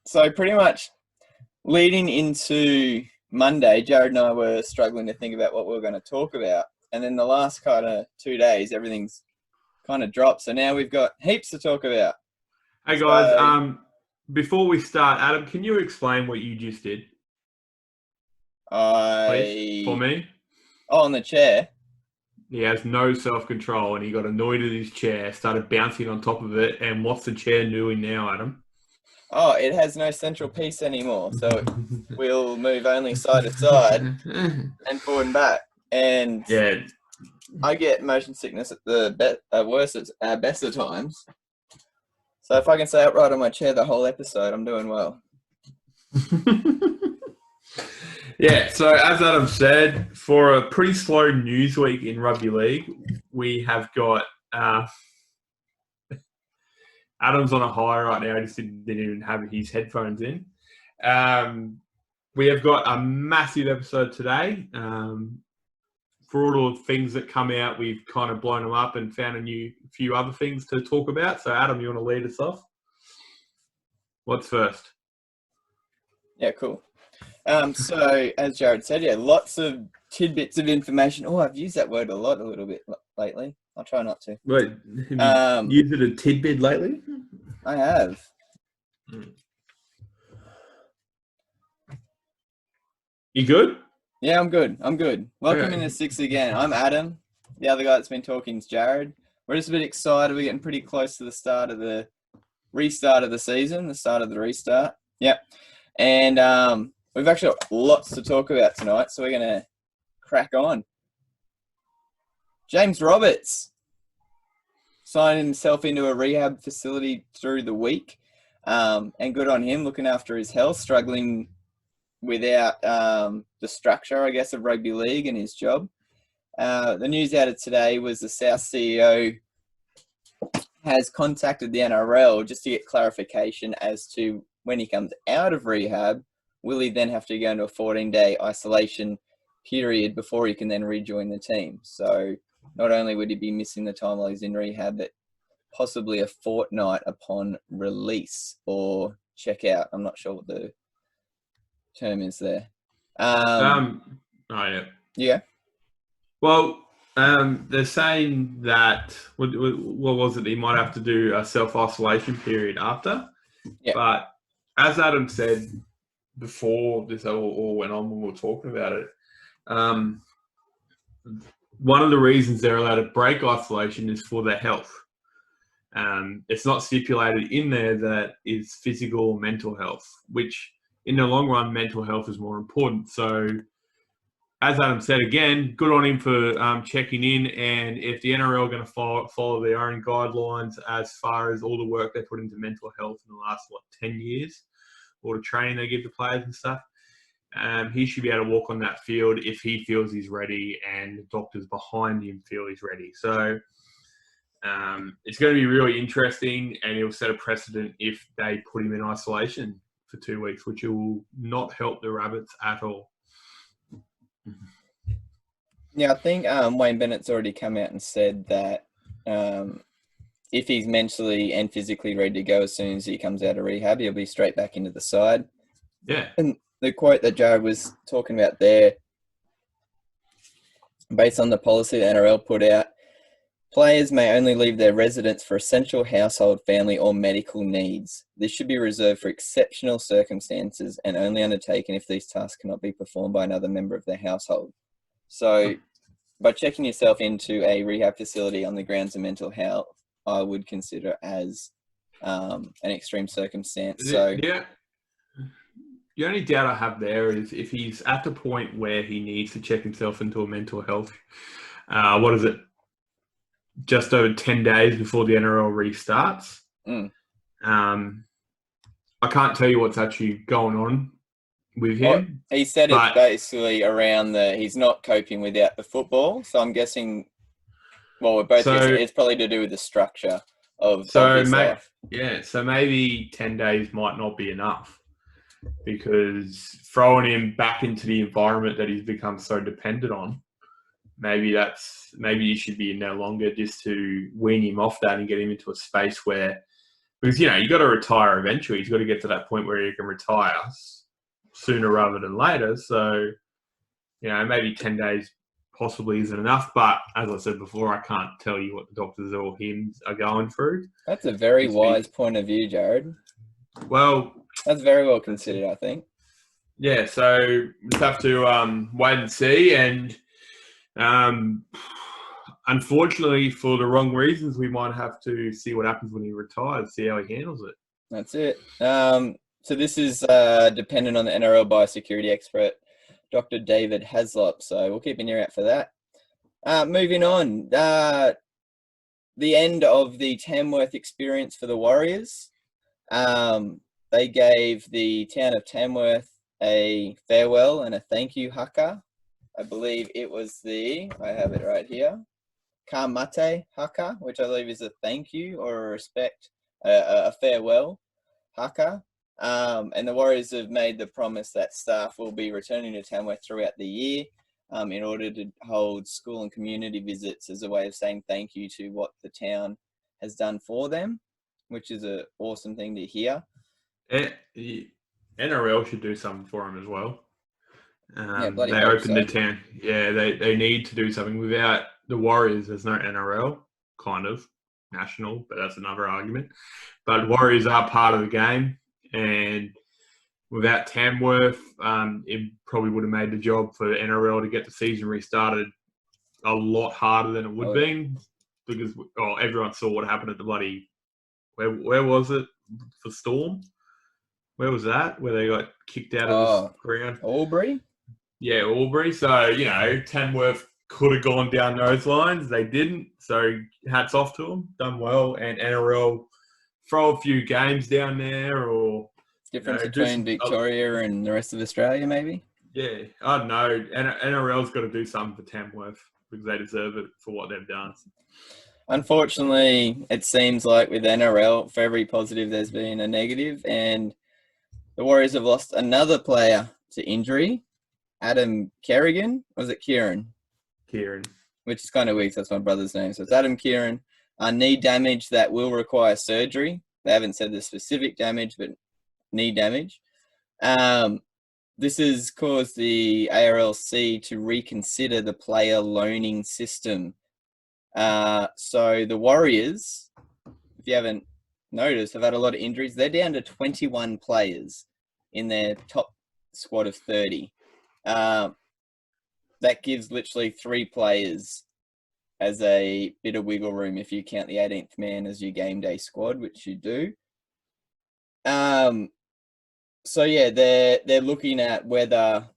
So pretty much leading into Monday, Jared and I were struggling to think about what we were going to talk about. And then the last kind of 2 days, everything's kind of dropped. So now we've got heaps to talk about. Hey guys, before we start, Adam, can you explain what you just did? Please, for me? Oh, on the chair? He has no self-control and he got annoyed at his chair, started bouncing on top of it. And what's the chair doing now, Adam? Oh, it has no central piece anymore. So we'll move only side to side and forward and back. And yeah, I get motion sickness at the best of times. So if I can stay upright on my chair the whole episode, I'm doing well. Yeah, so as Adam said, for a pretty slow news week in Rugby League, we have got Adam's on a high right now. He just didn't even have his headphones in. We have got a massive episode today. For all the things that come out, we've kind of blown them up and found a few other things to talk about. So, Adam, you want to lead us off? What's first? Yeah, cool. So, as Jared said, lots of tidbits of information. Oh, I've used that word a little bit lately. I'll try not to. Wait, have you used it a tidbit lately? I have. You good? Yeah, I'm good. Welcome Okay. into Six again. I'm Adam. The other guy that's been talking is Jared. We're just a bit excited. We're getting pretty close to the start of the restart of the season, the start of the restart. Yep. And we've actually got lots to talk about tonight, so we're going to crack on. James Roberts signed himself into a rehab facility through the week, and good on him, looking after his health, struggling without the structure, I guess, of rugby league and his job. The news out of today was the South CEO has contacted the NRL just to get clarification as to when he comes out of rehab, will he then have to go into a 14-day isolation period before he can then rejoin the team? So not only would he be missing the time while he's in rehab, but possibly a fortnight upon release or check out. I'm not sure what the term is there. Yeah. Well, they're saying that what was it? He might have to do a self-isolation period after. Yeah. But as Adam said before this all went on when we were talking about it, one of the reasons they're allowed to break isolation is for their health. It's not stipulated in there that it's physical or mental health, which in the long run, mental health is more important. So as Adam said, again, good on him for checking in. And if the NRL are going to follow their own guidelines as far as all the work they put into mental health in the last, 10 years, all the training they give to players and stuff, he should be able to walk on that field if he feels he's ready and the doctors behind him feel he's ready. So it's going to be really interesting, and it'll set a precedent if they put him in isolation for 2 weeks, which will not help the Rabbits at all. Yeah, I think Wayne Bennett's already come out and said that if he's mentally and physically ready to go as soon as he comes out of rehab, he'll be straight back into the side. Yeah. And the quote that Jared was talking about there, based on the policy the NRL put out, players may only leave their residence for essential household, family, or medical needs. This should be reserved for exceptional circumstances and only undertaken if these tasks cannot be performed by another member of their household. So by checking yourself into a rehab facility on the grounds of mental health, I would consider as an extreme circumstance. Yeah. The only doubt I have there is if he's at the point where he needs to check himself into a mental health, what is it? Just over 10 days before the NRL restarts. I can't tell you what's actually going on with him. He said it's basically around he's not coping without the football. So I'm guessing, we're both guessing it's probably to do with the structure of his life. Yeah, so maybe 10 days might not be enough, because throwing him back into the environment that he's become so dependent on, maybe you should be in there longer just to wean him off that and get him into a space where Because, you got to retire eventually. He's got to get to that point where he can retire sooner rather than later. So, maybe 10 days possibly isn't enough. But as I said before, I can't tell you what the doctors or him are going through. That's a very wise point of view, Jared. Well, that's very well considered, I think. Yeah, so we just have to wait and see. And unfortunately, for the wrong reasons, we might have to see what happens when he retires, see how he handles it. That's it. So this is dependent on the NRL biosecurity expert, Dr. David Haslop. So we'll keep an ear out for that. Moving on, the end of the Tamworth experience for the Warriors. They gave the town of Tamworth a farewell and a thank you haka. I believe it was I have it right here, ka mate haka, which I believe is a thank you or a respect, a farewell haka. And the Warriors have made the promise that staff will be returning to Tamworth throughout the year in order to hold school and community visits as a way of saying thank you to what the town has done for them, which is an awesome thing to hear. The NRL should do something for them as well. They opened the town. Yeah, they need to do something. Without the Warriors, there's no NRL, kind of, national, but that's another argument. But Warriors are part of the game, and without Tamworth, it probably would have made the job for the NRL to get the season restarted a lot harder than it would have been, because everyone saw what happened at the bloody, where was it, for Storm? Where was that? Where they got kicked out of the ground? Albury? Yeah, Albury. So, Tamworth could have gone down those lines. They didn't. So, hats off to them. Done well. And NRL, throw a few games down there, or... Difference between Victoria and the rest of Australia, maybe? Yeah, I don't know. NRL's got to do something for Tamworth because they deserve it for what they've done. Unfortunately, it seems like with NRL, for every positive, there's been a negative, and the Warriors have lost another player to injury, Adam Kerrigan. Or was it Kieran? Kieran. Which is kind of weak. So that's my brother's name. So it's Adam Kieran. Knee damage that will require surgery. They haven't said the specific damage, but knee damage. This has caused the ARLC to reconsider the player loaning system. So the Warriors, if you haven't noticed, have had a lot of injuries. They're down to 21 players in their top squad of 30. That gives literally 3 players as a bit of wiggle room if you count the 18th man as your game day squad, which you do. So yeah, they're looking at whether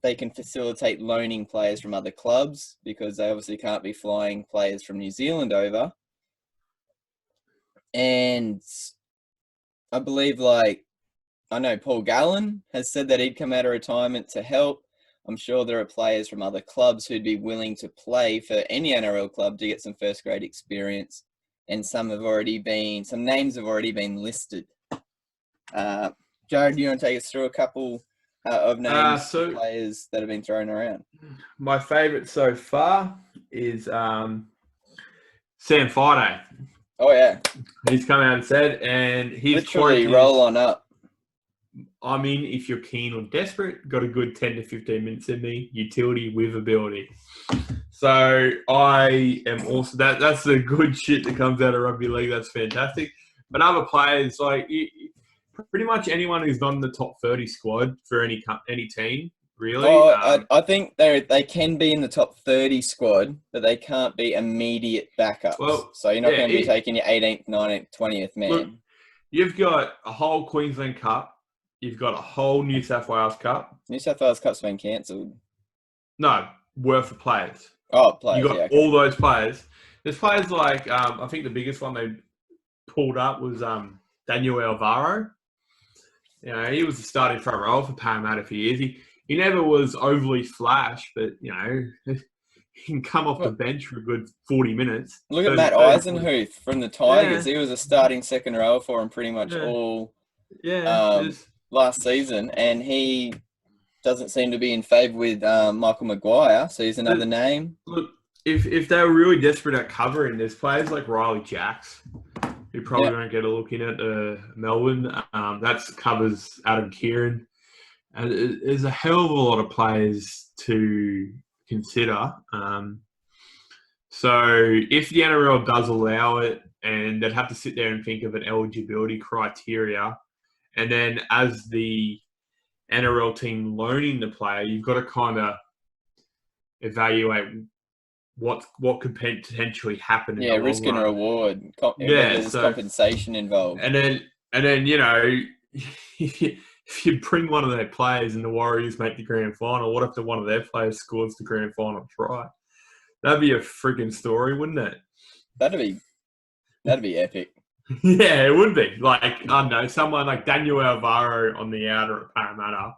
they can facilitate loaning players from other clubs, because they obviously can't be flying players from New Zealand over. And I believe, I know Paul Gallen has said that he'd come out of retirement to help. I'm sure there are players from other clubs who'd be willing to play for any NRL club to get some first grade experience. And some names have already been listed. Jared, do you want to take us through a couple of names of players that have been thrown around? My favourite so far is Sam Friday. Oh, yeah. He's come out and said, and he's literally roll on up. I mean, if you're keen or desperate, got a good 10 to 15 minutes in me, utility with ability. So I am also, that's the good shit that comes out of rugby league. That's fantastic. But other players, pretty much anyone who's not in the top 30 squad for any team, really. I think they can be in the top 30 squad, but they can't be immediate backups. Well, so you're not going to be taking your 18th, 19th, 20th man. Look, you've got a whole Queensland Cup. You've got a whole New South Wales Cup. New South Wales Cup's been cancelled. No, worth of players. Oh, players. You got all those players. There's players like I think the biggest one they pulled up was Daniel Alvaro. He was the starting front row for Parramatta for years. He never was overly flash, but he can come off the bench for a good 40 minutes. Look at Matt Eisenhuth from the Tigers. Yeah. He was a starting second row for him pretty much all last season, and he doesn't seem to be in favour with Michael Maguire, so he's another name. Look, if they were really desperate at covering, there's players like Riley Jacks who probably won't get a look in at Melbourne. That covers Adam Kieran. And there's a hell of a lot of players to consider. So if the NRL does allow it, and they'd have to sit there and think of an eligibility criteria, and then as the NRL team loaning the player, you've got to kind of evaluate what could potentially happen. Yeah, risk and reward. There's compensation involved. And then if you bring one of their players and the Warriors make the grand final, what if one of their players scores the grand final try? That'd be a freaking story, wouldn't it? That'd be epic. Yeah, it would be. Like, I don't know, someone like Daniel Alvaro on the outer at Parramatta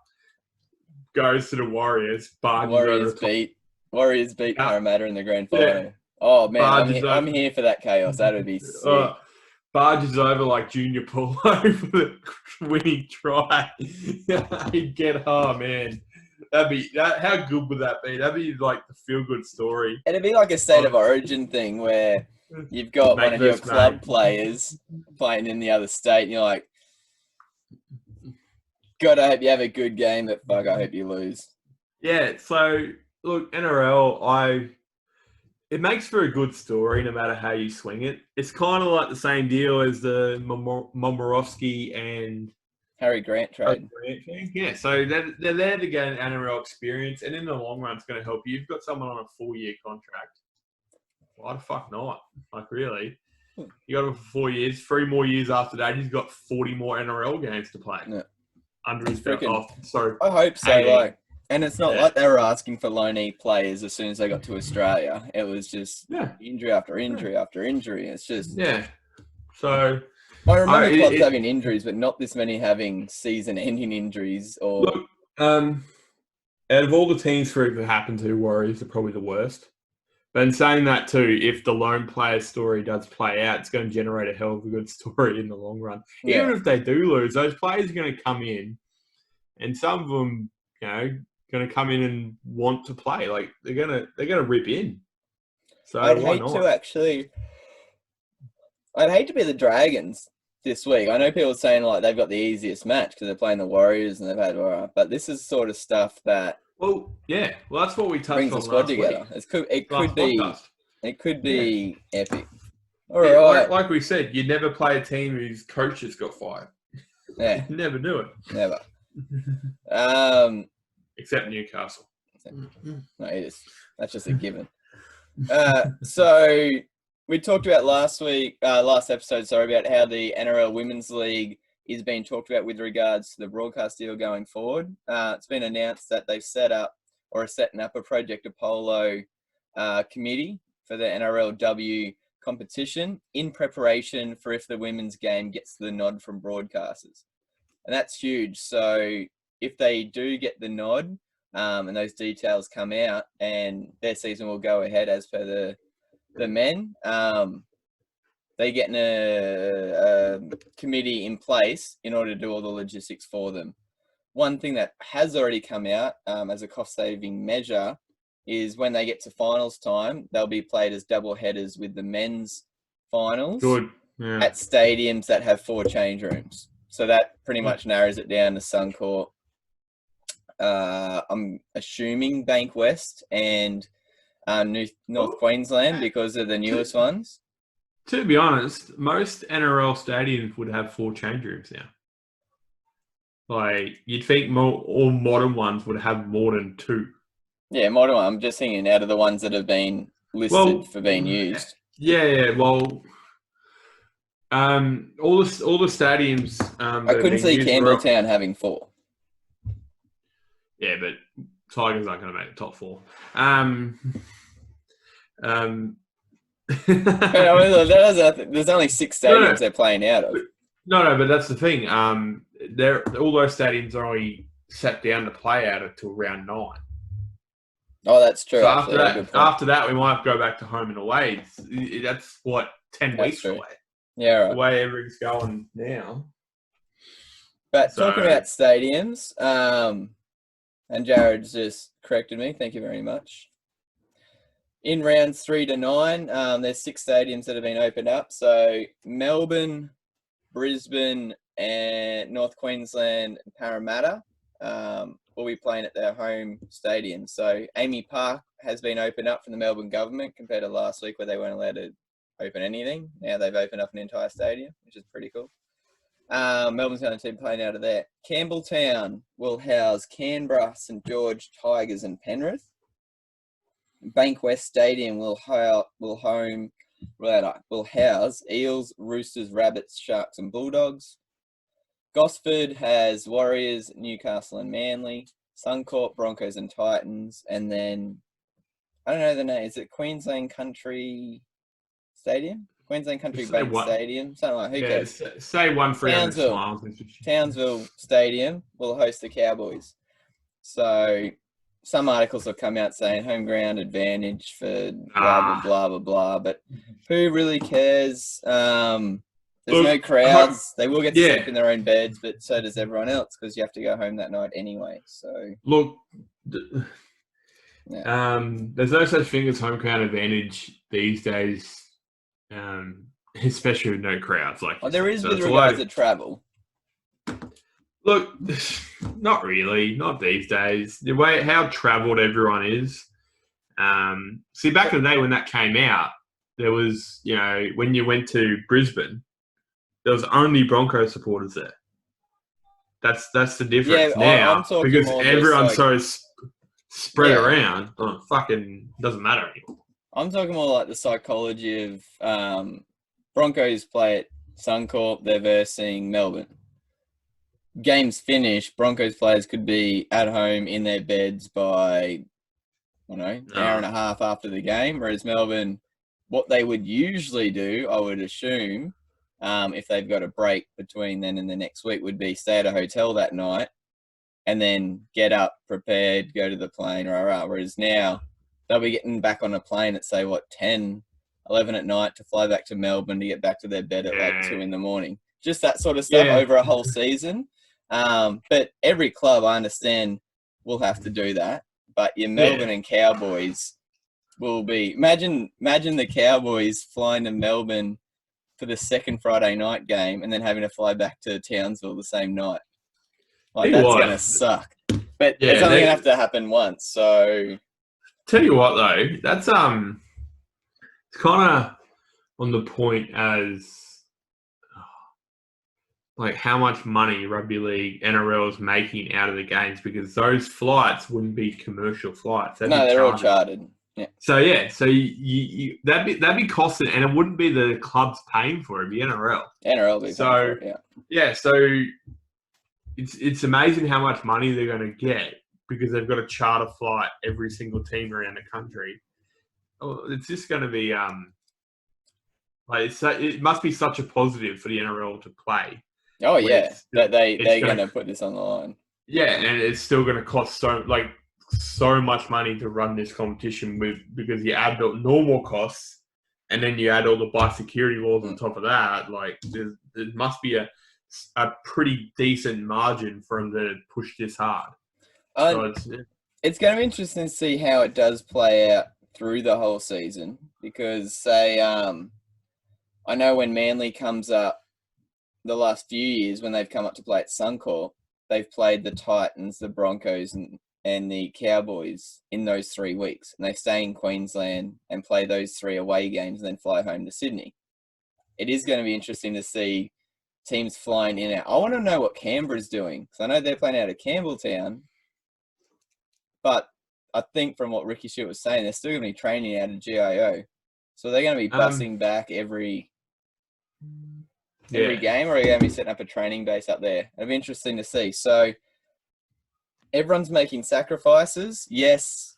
goes to the Warriors. Warriors beat Parramatta in the grand final. Yeah. Oh, man, I'm here for that chaos. That would be sick. Barges over like Junior Paulo for the winning try. He'd get home, man. How good would that be? That'd be like the feel-good story. It'd be like a state of origin thing where you've got one of your club players playing in the other state, and you're like, God, I hope you have a good game, but fuck, I hope you lose. Yeah, so, look, NRL, it makes for a good story no matter how you swing it. It's kind of like the same deal as the Momorowski and Harry Grant trade. Yeah, so they're there to get an NRL experience, and in the long run, it's going to help you. You've got someone on a 4-year contract. Why the fuck not? Like, really? You got him for 4 years. 3 more years after that, he's got 40 more NRL games to play. Yeah. Under his belt. I hope so. Like, and it's not like they were asking for loanee players as soon as they got to Australia. It was just injury after injury after injury. It's just So I remember clubs having injuries, but not this many having season-ending injuries. Or look, out of all the teams for it to happen to, Warriors are probably the worst. But in saying that too, if the lone player story does play out, it's going to generate a hell of a good story in the long run. Yeah. Even if they do lose, those players are going to come in, and some of them, going to come in and want to play. Like they're going to rip in. So I'd hate to be the Dragons this week. I know people are saying like they've got the easiest match because they're playing the Warriors and they've had but this is sort of stuff that. Well, yeah. Well, that's what we touched on brings the squad together. It could be epic. All right. Like we said, you never play a team whose coaches got fired. Yeah. You never do it. Never. Except Newcastle. No, that's just a given. So we talked about last episode, about how the NRL Women's League is being talked about with regards to the broadcast deal going forward. It's been announced that they've set up or are setting up a Project Apollo committee for the NRLW competition in preparation for if the women's game gets the nod from broadcasters. And that's huge. So if they do get the nod and those details come out and their season will go ahead as per the men, they're getting a committee in place in order to do all the logistics for them. One thing that has already come out as a cost-saving measure is when they get to finals time, they'll be played as double headers with the men's finals at stadiums that have 4 change rooms. So that pretty much narrows it down to Suncorp. I'm assuming Bank West and North Queensland because they're the newest ones. To be honest, most NRL stadiums would have 4 change rooms now. Like, you'd think all modern ones would have more than 2. Yeah, modern one. I'm just thinking out of the ones that have been listed for being used. Yeah. Well, all the stadiums. I couldn't see Campbelltown having 4. Yeah, but Tigers aren't going to make the top 4. There's only 6 stadiums they're playing out of. No, but that's the thing. All those stadiums are only sat down to play out until round 9. Oh, that's true. So after that, we might have to go back to home and away. That's 10 weeks away. Yeah, right. The way everything's going now. But talking about stadiums, and Jared's just corrected me. Thank you very much. In rounds 3 to 9, there's 6 stadiums that have been opened up. So Melbourne, Brisbane, and North Queensland, Parramatta will be playing at their home stadium. So Amy Park has been opened up from the Melbourne government compared to last week where they weren't allowed to open anything. Now they've opened up an entire stadium, which is pretty cool. Melbourne's going to team playing out of there. Campbelltown will house Canberra, St George, Tigers, and Penrith. Bankwest Stadium will house Eels, Roosters, Rabbits, Sharks, and Bulldogs. Gosford has Warriors, Newcastle, and Manly. Suncorp, Broncos, and Titans. And then, I don't know the name. Is it Queensland Country Stadium? Queensland Country Bank Stadium? Something like that. Who cares? Say one for Townsville Stadium will host the Cowboys. So some articles have come out saying home ground advantage for blah, blah, blah, blah, but who really cares? There's no crowds. They will get to sleep in their own beds, but so does everyone else because you have to go home that night anyway. So look, there's no such thing as home crowd advantage these days, especially with no crowds. Like there is with regards to travel. Look, not really. Not these days. The way how travelled everyone is. See, back in the day when that came out, there was, when you went to Brisbane, there was only Broncos supporters there. That's the difference now because everyone's so spread around. Fucking doesn't matter anymore. I'm talking more like the psychology of Broncos play at Suncorp. They're versing Melbourne. Games finished, Broncos players could be at home in their beds by, an hour and a half after the game. Whereas Melbourne, what they would usually do, I would assume, if they've got a break between then and the next week, would be stay at a hotel that night and then get up, prepared, go to the plane, whereas now they'll be getting back on a plane at, say, 10, 11 at night to fly back to Melbourne to get back to their bed at 2 in the morning. Just that sort of stuff over a whole season. But every club, I understand, will have to do that. But your Melbourne and Cowboys will be... Imagine the Cowboys flying to Melbourne for the second Friday night game and then having to fly back to Townsville the same night. That's going to suck. But it's only going to have to happen once, so... Tell you what, though, that's it's kind of on the point as... like how much money rugby league NRL is making out of the games because those flights wouldn't be commercial flights. They're all chartered. Yeah. So you that'd be costing, and it wouldn't be the clubs paying for it. It'd be NRL. NRL be paying for it, yeah. So it's amazing how much money they're going to get because they've got a charter flight every single team around the country. It's just going to be it must be such a positive for the NRL to play. Oh yeah, that they're going to put this on the line. Yeah, and it's still going to cost so much money to run this competition because you add the normal costs and then you add all the biosecurity laws on top of that. Like there must be a pretty decent margin for them to push this hard. It's going to be interesting to see how it does play out through the whole season because say I know when Manly comes up. The last few years when they've come up to play at Suncorp, they've played the Titans, the Broncos, and the Cowboys in those 3 weeks. And they stay in Queensland and play those 3 away games and then fly home to Sydney. It is going to be interesting to see teams flying in and out. I want to know what Canberra's doing. Because I know they're playing out of Campbelltown. But I think from what Ricky Stewart was saying, they're still going to be training out of GIO. So they're going to be busing back every game, or are you going to be setting up a training base up there? It'll be interesting to see. So everyone's making sacrifices. Yes,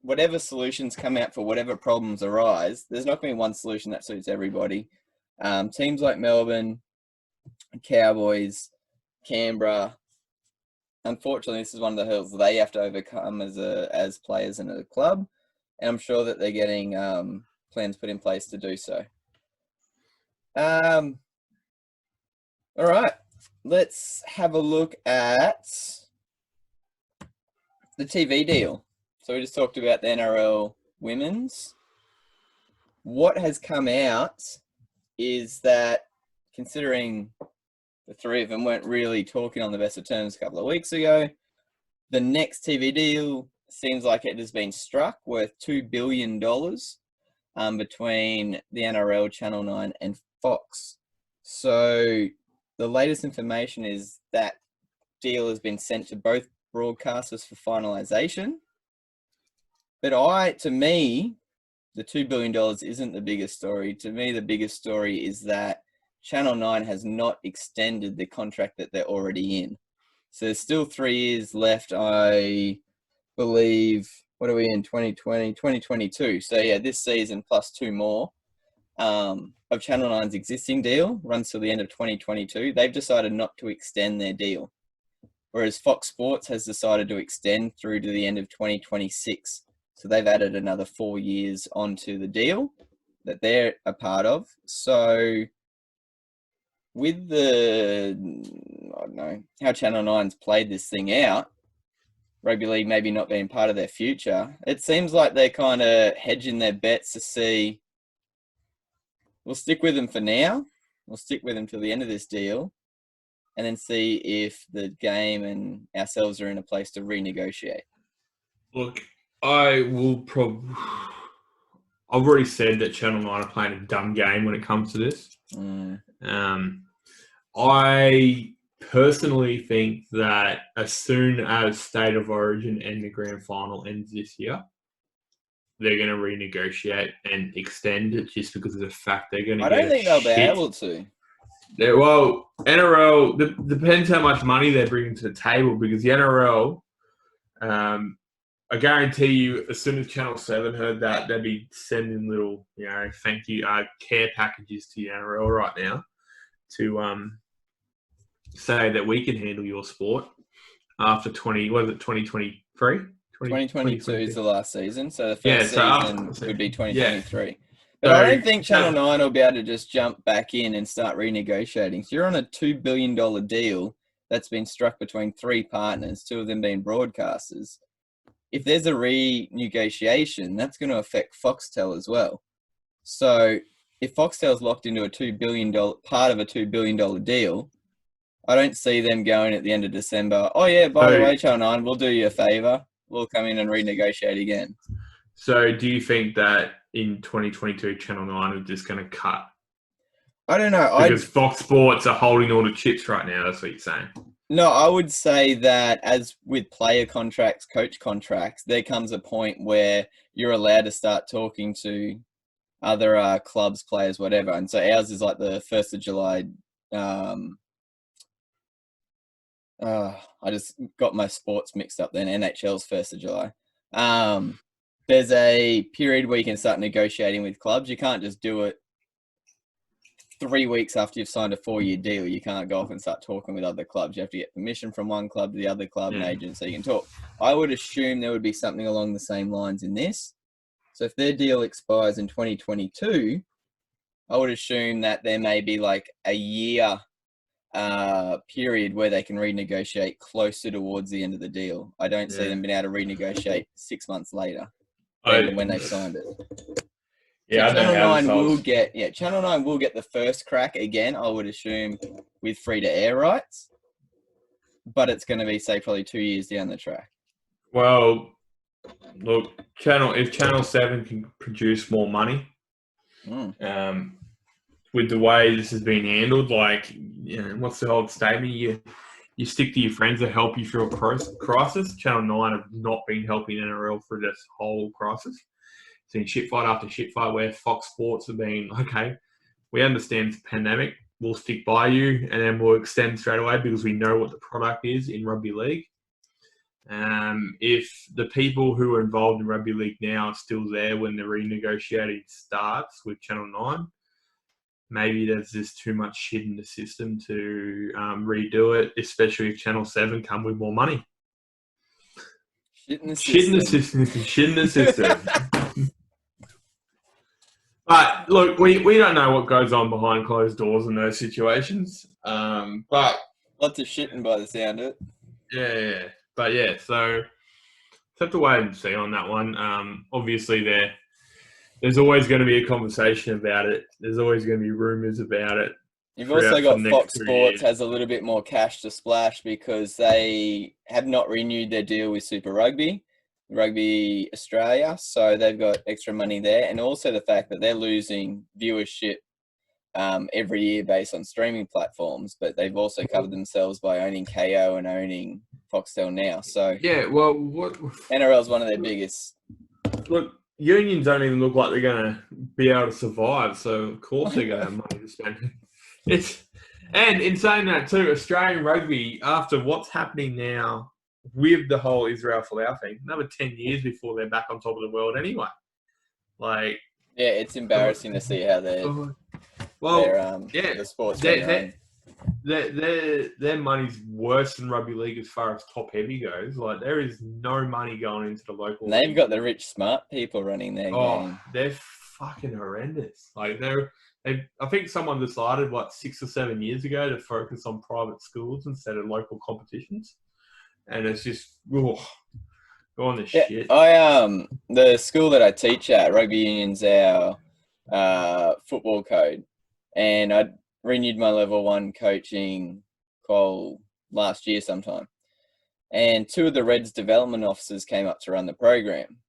whatever solutions come out for whatever problems arise, there's not going to be one solution that suits everybody. Teams like Melbourne, Cowboys, Canberra, unfortunately, this is one of the hurdles they have to overcome as players in a club. And I'm sure that they're getting plans put in place to do so. All right, let's have a look at the TV deal. So we just talked about the NRL women's, what has come out is that, considering the three of them weren't really talking on the best of terms a couple of weeks ago, the next TV deal seems like it has been struck worth $2 billion between the NRL, Channel 9 and Fox. So the latest information is that deal has been sent to both broadcasters for finalisation. But to me, the $2 billion isn't the biggest story. To me, the biggest story is that Channel 9 has not extended the contract that they're already in. So there's still 3 years left, I believe. What are we in, 2022? So yeah, this season plus 2 more of Channel 9's existing deal runs till the end of 2022. They've decided not to extend their deal, whereas Fox Sports has decided to extend through to the end of 2026. So they've added another 4 years onto the deal that they're a part of. So with how Channel 9's played this thing out, rugby league maybe not being part of their future, it seems like they're kind of hedging their bets to see, we'll stick with them for now. We'll stick with them till the end of this deal and then see if the game and ourselves are in a place to renegotiate. Look, I've already said that Channel 9 are playing a dumb game when it comes to this. I personally think that as soon as State of Origin and the Grand Final ends this year, they're going to renegotiate and extend it just because of the fact they're going to I don't think they'll be able to. Well, NRL, depends how much money they're bringing to the table, because the NRL, I guarantee you, as soon as Channel 7 heard that, they'd be sending little, thank you, care packages to the NRL right now to say that we can handle your sport after 2023? 2022 is the last season, so the first season would be 2023. Yeah. But I don't think Channel 9 will be able to just jump back in and start renegotiating. So you're on a $2 billion deal that's been struck between 3 partners, 2 of them being broadcasters. If there's a renegotiation, that's going to affect Foxtel as well. So if Foxtel's locked into a part of a $2 billion deal, I don't see them going at the end of December, oh yeah, by the way, Channel 9, we'll do you a favour. We'll come in and renegotiate again. So do you think that in 2022, Channel 9 are just going to cut? I don't know. Because Fox Sports are holding all the chips right now, that's what you're saying. No, I would say that as with player contracts, coach contracts, there comes a point where you're allowed to start talking to other clubs, players, whatever. And so ours is like the 1st of July. I just got my sports mixed up then. NHL's 1st of July. There's a period where you can start negotiating with clubs. You can't just do it 3 weeks after you've signed a 4-year deal. You can't go off and start talking with other clubs. You have to get permission from one club to the other club and agent so you can talk. I would assume there would be something along the same lines in this. So if their deal expires in 2022, I would assume that there may be like a year period where they can renegotiate closer towards the end of the deal. I don't see them being able to renegotiate 6 months later than when they've signed it. Yeah, so Channel 9 will get the first crack again, I would assume, with free-to-air rights. But it's going to be, say, probably 2 years down the track. Well, look, if Channel 7 can produce more money, with the way this has been handled, like, what's the old statement? You stick to your friends that help you through a crisis. Channel 9 have not been helping NRL through this whole crisis. Seen shit fight after shit fight where Fox Sports have been, okay, we understand it's a pandemic, we'll stick by you, and then we'll extend straight away because we know what the product is in rugby league. If the people who are involved in rugby league now are still there when the renegotiating starts with Channel 9, maybe there's just too much shit in the system to redo it, especially if Channel 7 come with more money. Shit in the system. But look, we don't know what goes on behind closed doors in those situations. But lots of shitting by the sound of it. Yeah. But yeah, so have to wait and see on that one. Obviously, there's always going to be a conversation about it. There's always going to be rumours about it. You've also got Fox Sports has a little bit more cash to splash because they have not renewed their deal with Super Rugby Australia, so they've got extra money there, and also the fact that they're losing viewership every year based on streaming platforms, but they've also covered themselves by owning KO and owning Foxtel now. So yeah, well, what NRL is one of their biggest. Look, unions don't even look like they're going to be able to survive, so of course they're going to have money to spend. And in saying that too, Australian rugby, after what's happening now with the whole Israel Folau thing, another 10 years before they're back on top of the world anyway. Like, yeah, it's embarrassing to see how the sport's their money's worse than rugby league as far as top heavy goes. Like, there is no money going into the local. And they've got the rich, smart people running their game. They're fucking horrendous. Like, I think someone decided 6 or 7 years ago to focus on private schools instead of local competitions, and it's just go on this shit. The school that I teach at, rugby union's our football code, and I renewed my level 1 coaching call last year sometime, and 2 of the Reds development officers came up to run the program.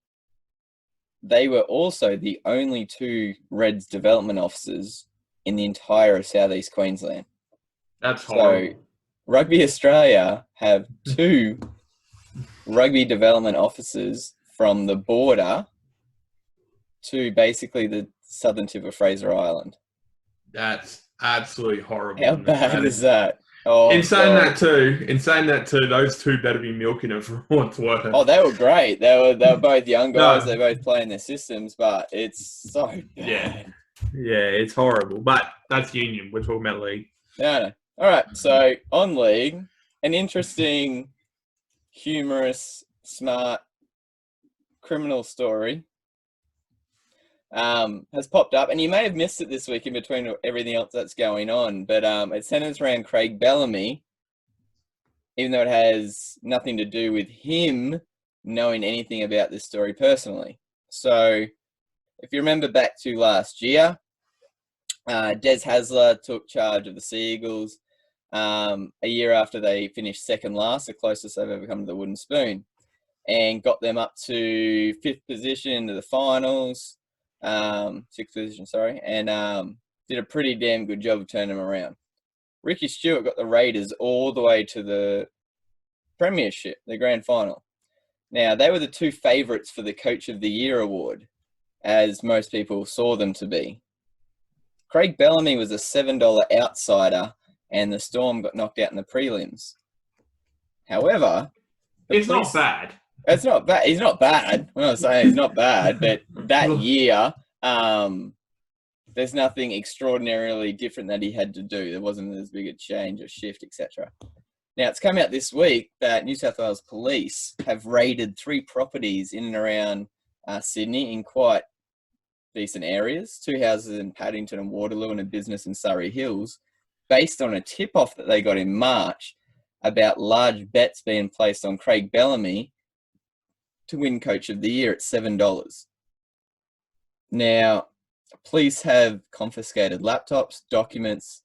They were also the only 2 Reds development officers in the entire of Southeast Queensland. That's horrible. So Rugby Australia have 2 rugby development officers from the border to basically the southern tip of Fraser Island. That's absolutely horrible. How bad is that? Oh, in saying that too, those 2 better be milking it for what's worth. Oh, they were great. They were both young guys. They both play in their systems, but it's so bad. Yeah, it's horrible. But that's union. We're talking about league. No. All right. So on league, an interesting, humorous, smart, criminal story has popped up, and you may have missed it this week in between everything else that's going on, but it centers around Craig Bellamy, even though it has nothing to do with him knowing anything about this story personally. So if you remember back to last year, Des Hasler took charge of the Sea Eagles a year after they finished second last, the closest they've ever come to the wooden spoon, and got them up to 5th position into the finals. 6th position, sorry, and did a pretty damn good job of turning them around. Ricky Stewart got the Raiders all the way to the premiership, the grand final. Now, they were the 2 favourites for the Coach of the Year award, as most people saw them to be. Craig Bellamy was a $7 outsider, and the Storm got knocked out in the prelims. However, it's not bad. It's not bad. He's not bad. I'm not saying he's not bad, but that year, there's nothing extraordinarily different that he had to do. There wasn't as big a change or shift, etc. Now, it's come out this week that New South Wales Police have raided 3 properties in and around Sydney in quite decent areas, 2 houses in Paddington and Waterloo and a business in Surrey Hills, based on a tip-off that they got in March about large bets being placed on Craig Bellamy to win Coach of the Year at $7. Now, police have confiscated laptops, documents,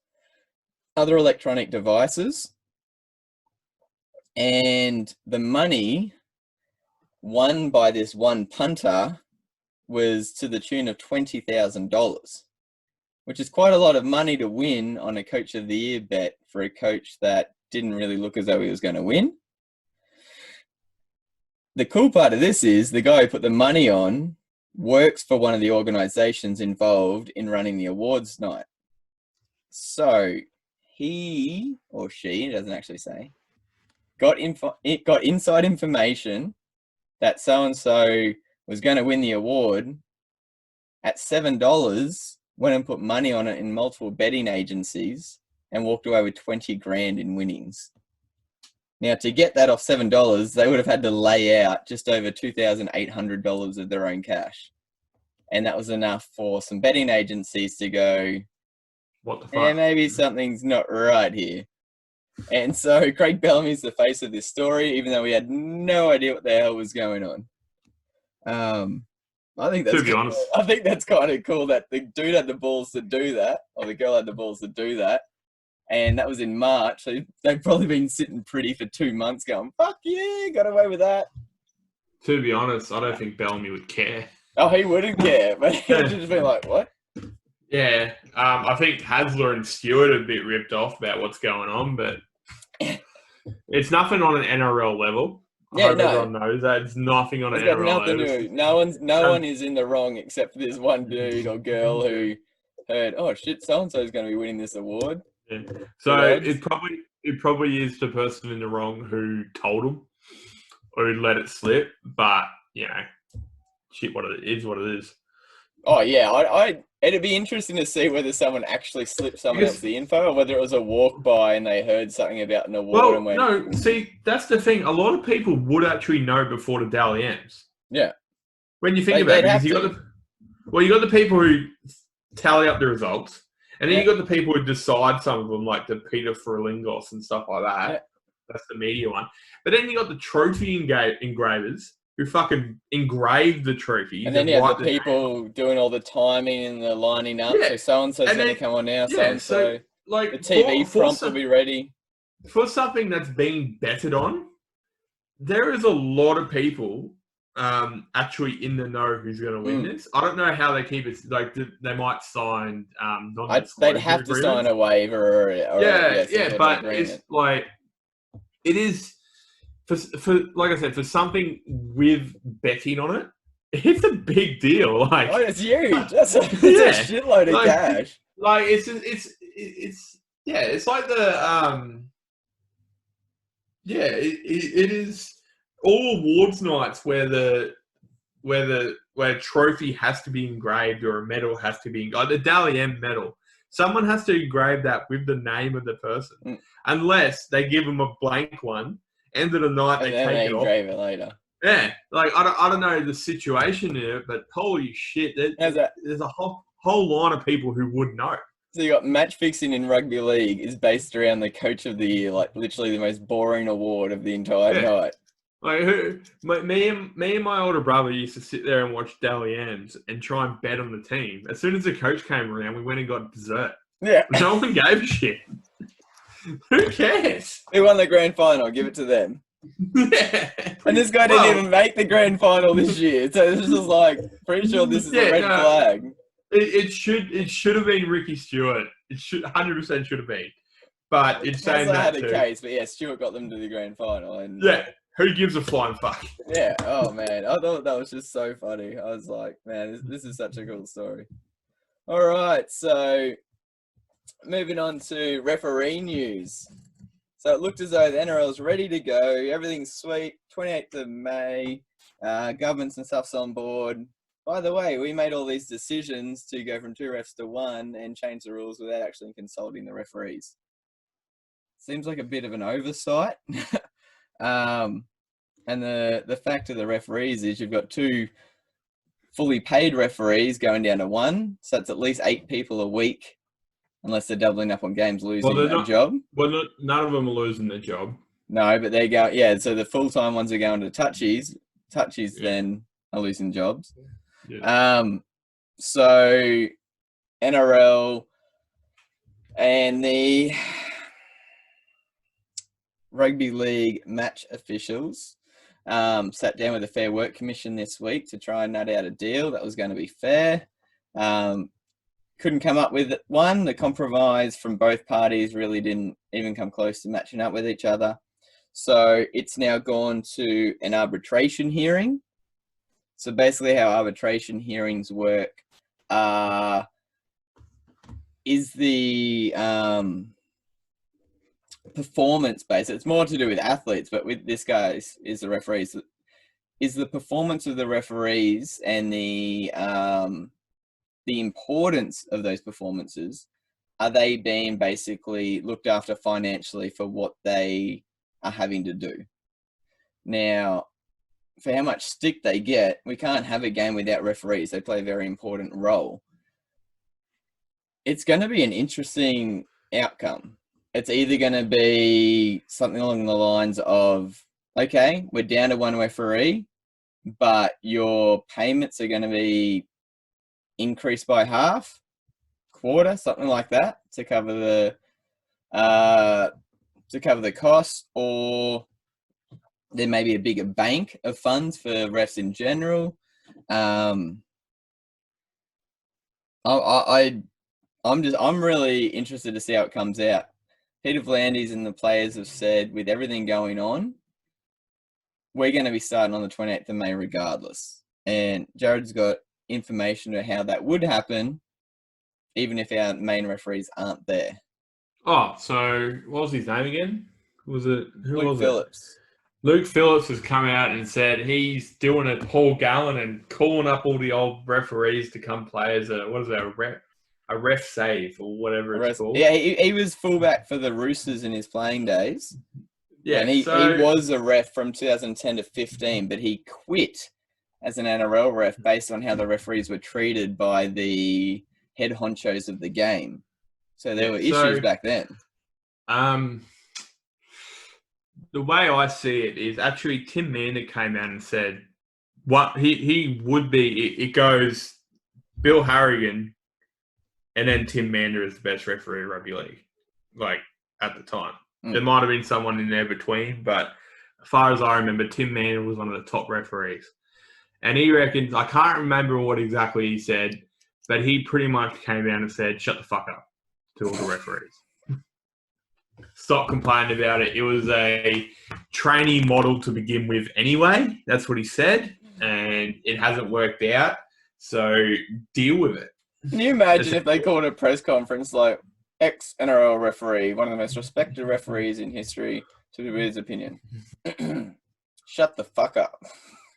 other electronic devices, and the money won by this one punter was to the tune of $20,000, which is quite a lot of money to win on a Coach of the Year bet for a coach that didn't really look as though he was going to win. The cool part of this is the guy who put the money on works for one of the organizations involved in running the awards night. So he or she, it doesn't actually say, got inside information that so-and-so was going to win the award at $7, went and put money on it in multiple betting agencies and walked away with 20 grand in winnings. Now, to get that off $7, they would have had to lay out just over $2,800 of their own cash. And that was enough for some betting agencies to go, what the fuck? yeah, maybe something's not right here. And so Craig Bellamy's the face of this story, even though we had no idea what the hell was going on. I think that's To be honest. I think that's kind of cool that the dude had the balls to do that, or the girl had the balls to do that. And that was in March. So they've probably been sitting pretty for 2 months going, fuck yeah, got away with that. To be honest, I don't think Bellamy would care. Oh, he wouldn't care, but he'd just be like, what? Yeah, I think Hasler and Stewart are a bit ripped off about what's going on, but it's nothing on an NRL level. I hope everyone knows that. It's nothing on an NRL nothing level. to do. No one is in the wrong except for this one dude or girl who heard, oh shit, so-and-so is going to be winning this award. Yeah. So it probably is the person in the wrong who told them or who let it slip, but, you know, shit, what it is. Oh, yeah. It'd be interesting to see whether someone actually slipped someone else the info or whether it was a walk by and they heard something about an award. Well, and went, no, see, that's the thing. A lot of people would actually know before the Dally M's. Yeah. When you think about it, because you got the people who tally up the results, and then you got the people who decide some of them, like the Peter Ferlingos and stuff like that. Yeah. That's the media one. But then you got the trophy engravers who fucking engraved the trophy. And then you have the people doing all the timing and the lining up. Yeah. So so-and-so's going to come on now, so-and-so. Like, the TV prompt will be ready. For something that's being betted on, there is a lot of people actually in the know who's going to win this. I don't know how they keep it. Like, they might sign they'd have to sign a waiver or but it's like, it is... For like I said, for something with betting on it, it's a big deal. Like, oh, it's huge. That's a shitload of cash. Like it's like the it is all awards nights where a trophy has to be engraved or a medal has to be like the Dally M medal. Someone has to engrave that with the name of the person, unless they give them a blank one. End of the night, they take it off. Engrave it later. Yeah, like I don't know the situation in it, but holy shit, there's a whole line of people who would know. So you got match fixing in rugby league is based around the coach of the year, like literally the most boring award of the entire night. Like me and my older brother used to sit there and watch Dally M's and try and bet on the team. As soon as the coach came around, we went and got dessert. Yeah, no one gave a shit. Who cares? Who won the grand final? Give it to them. Yeah. And this guy didn't even make the grand final this year. So this is like, pretty sure this is a red flag. It should have been Ricky Stewart. It 100% should have been. But it's saying that had a case, but yeah, Stewart got them to the grand final. And who gives a flying fuck? Yeah. Oh man, I thought that was just so funny. I was like, man, this is such a cool story. All right, so moving on to referee news. So it looked as though the NRL's ready to go. Everything's sweet. 28th of May. Governments and stuff's on board. By the way, we made all these decisions to go from 2 refs to 1 and change the rules without actually consulting the referees. Seems like a bit of an oversight. And the fact of the referees is you've got 2 fully paid referees going down to 1. So it's at least 8 people a week. Unless they're doubling up on games, losing their job. Well, none of them are losing their job. No, but they're going. Yeah, so the full-time ones are going to touchies. Touchies then are losing jobs. Yeah. So NRL and the Rugby League match officials sat down with the Fair Work Commission this week to try and nut out a deal that was going to be fair. Couldn't come up with one. The compromise from both parties really didn't even come close to matching up with each other. So it's now gone to an arbitration hearing. So basically how arbitration hearings work is the performance based. It's more to do with athletes, but with this guy is the referees. Is the performance of the referees and the importance of those performances, are they being basically looked after financially for what they are having to do? Now, for how much stick they get, we can't have a game without referees. They play a very important role. It's going to be an interesting outcome. it's either going to be something along the lines of, okay, we're down to one referee, but your payments are going to be increased by half, quarter, something like that, to cover the cost, or there may be a bigger bank of funds for refs in general. I'm really interested to see how it comes out. Peter V'landys and the players have said, with everything going on, we're going to be starting on the 28th of May regardless. And Jared's got information on how that would happen, even if our main referees aren't there. Oh, so what was his name again? Who was Luke Phillips. Luke Phillips has come out and said he's doing a Paul Gallen and calling up all the old referees to come play as a ref save or whatever it's called. Yeah, he was fullback for the Roosters in his playing days. Yeah, and he was a ref from 2010 to 15, but he quit as an NRL ref based on how the referees were treated by the head honchos of the game. So there were issues back then. The way I see it is actually Tim Mander came out and said what he would be. It goes Bill Harrigan and then Tim Mander is the best referee in rugby league, like at the time. There might have been someone in there between, but as far as I remember, Tim Mander was one of the top referees. And he reckons, I can't remember what exactly he said, but he pretty much came out and said, shut the fuck up to all the referees. Stop complaining about it. It was a trainee model to begin with anyway. That's what he said. And it hasn't worked out. So deal with it. Can you imagine if they called a press conference like ex-NRL referee, one of the most respected referees in history, to give his opinion? Shut the fuck up.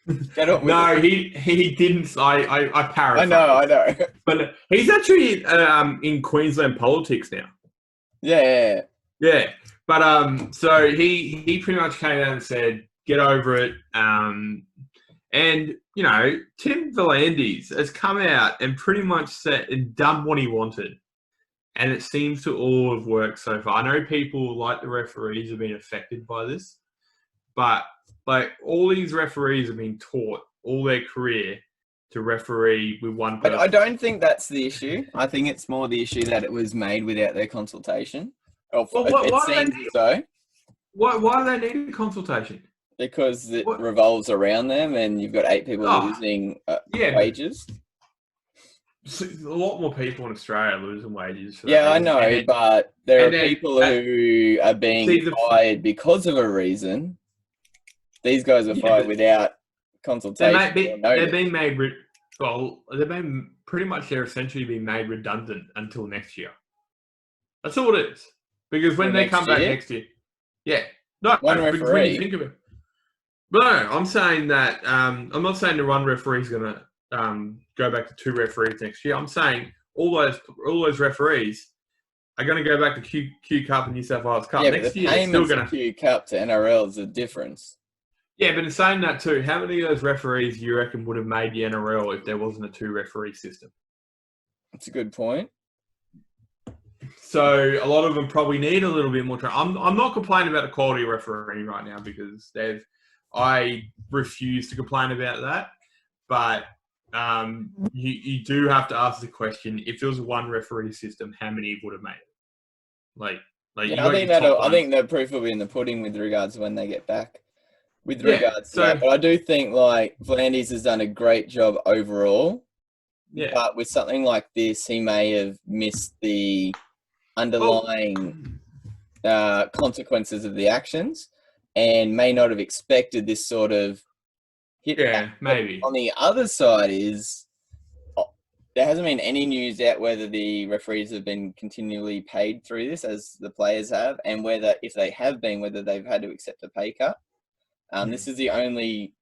No, he didn't. I paraphrase. I know. But he's actually in Queensland politics now. Yeah. But so he pretty much came out and said, get over it. And you know, Tim V'landys has come out and pretty much said and done what he wanted. And it seems to all have worked so far. I know people like the referees have been affected by this, but like all these referees have been taught all their career to referee with one person. I don't think that's the issue. I think it's more the issue that it was made without their consultation. Why do they need a consultation? Because it revolves around them and you've got 8 people losing wages. A lot more people in Australia are losing wages. I know, but there are people who are being fired because of a reason. These guys are fired without consultation. They're being made. They're essentially being made redundant until next year. That's all it is. Because when they come back next year, one referee. When you think of it, but no, I'm saying that I'm not saying the one referee is going to go back to 2 referees next year. I'm saying all those referees are going to go back to Q Cup and New South Wales Cup next year. Payments of Q Cup to NRL is a difference. Yeah, but in saying that too, how many of those referees do you reckon would have made the NRL if there wasn't a 2-referee system? That's a good point. So a lot of them probably need a little bit more training. I'm not complaining about the quality of refereeing right now because I refuse to complain about that. But you do have to ask the question: if it was a 1-referee system, how many would have made it? I think the proof will be in the pudding with regards to when they get back. With regards to that, but I do think like V'landys has done a great job overall. Yeah. But with something like this, he may have missed the underlying consequences of the actions and may not have expected this sort of hit. Yeah, maybe. On the other side is there hasn't been any news out whether the referees have been continually paid through this as the players have, and whether, if they have been, whether they've had to accept a pay cut. This is the only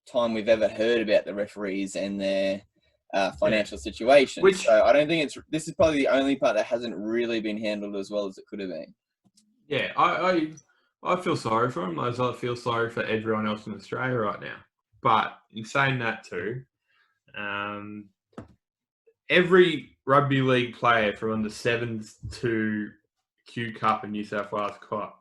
time we've ever heard about the referees and their financial situation. So I don't think this is probably the only part that hasn't really been handled as well as it could have been. Yeah, I feel sorry for them, as I feel sorry for everyone else in Australia right now. But in saying that too, every rugby league player from under 7s to Q Cup and New South Wales Cup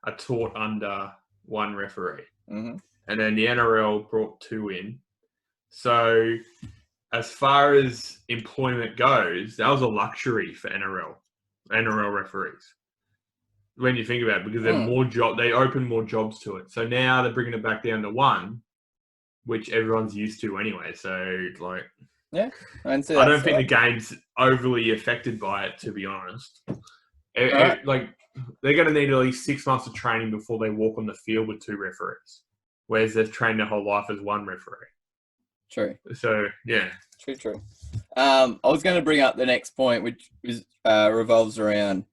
are taught under one referee. Mm-hmm. And then the NRL brought 2 in. So as far as employment goes, that was a luxury for NRL referees. When you think about it, because they open more jobs to it. So now they're bringing it back down to 1, which everyone's used to anyway. So like, yeah, I don't think the game's overly affected by it, to be honest. Like they're going to need at least 6 months of training before they walk on the field with 2 referees, whereas they've trained their whole life as 1 referee. True. So yeah. True. I was going to bring up the next point, which revolves around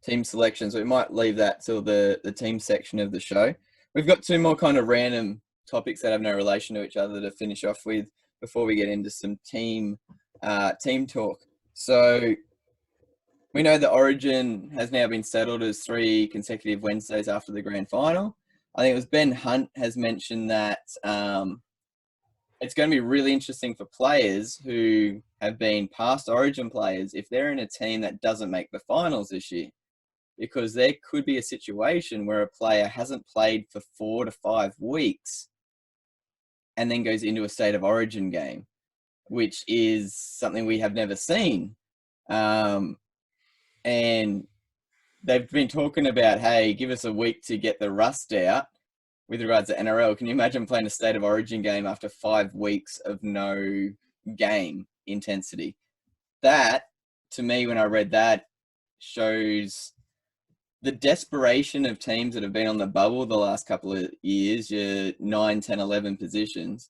team selection. So we might leave that till the team section of the show. We've got 2 more kind of random topics that have no relation to each other to finish off with before we get into some team talk. So we know the Origin has now been settled as 3 consecutive Wednesdays after the grand final. I think it was Ben Hunt has mentioned that it's going to be really interesting for players who have been past Origin players if they're in a team that doesn't make the finals this year, because there could be a situation where a player hasn't played for 4 to 5 weeks and then goes into a state of origin game, which is something we have never seen. And they've been talking about, hey, give us a week to get the rust out with regards to NRL. Can you imagine playing a state of origin game after 5 weeks of no game intensity? That, to me, when I read that, shows the desperation of teams that have been on the bubble the last couple of years, your 9, 10, 11 positions,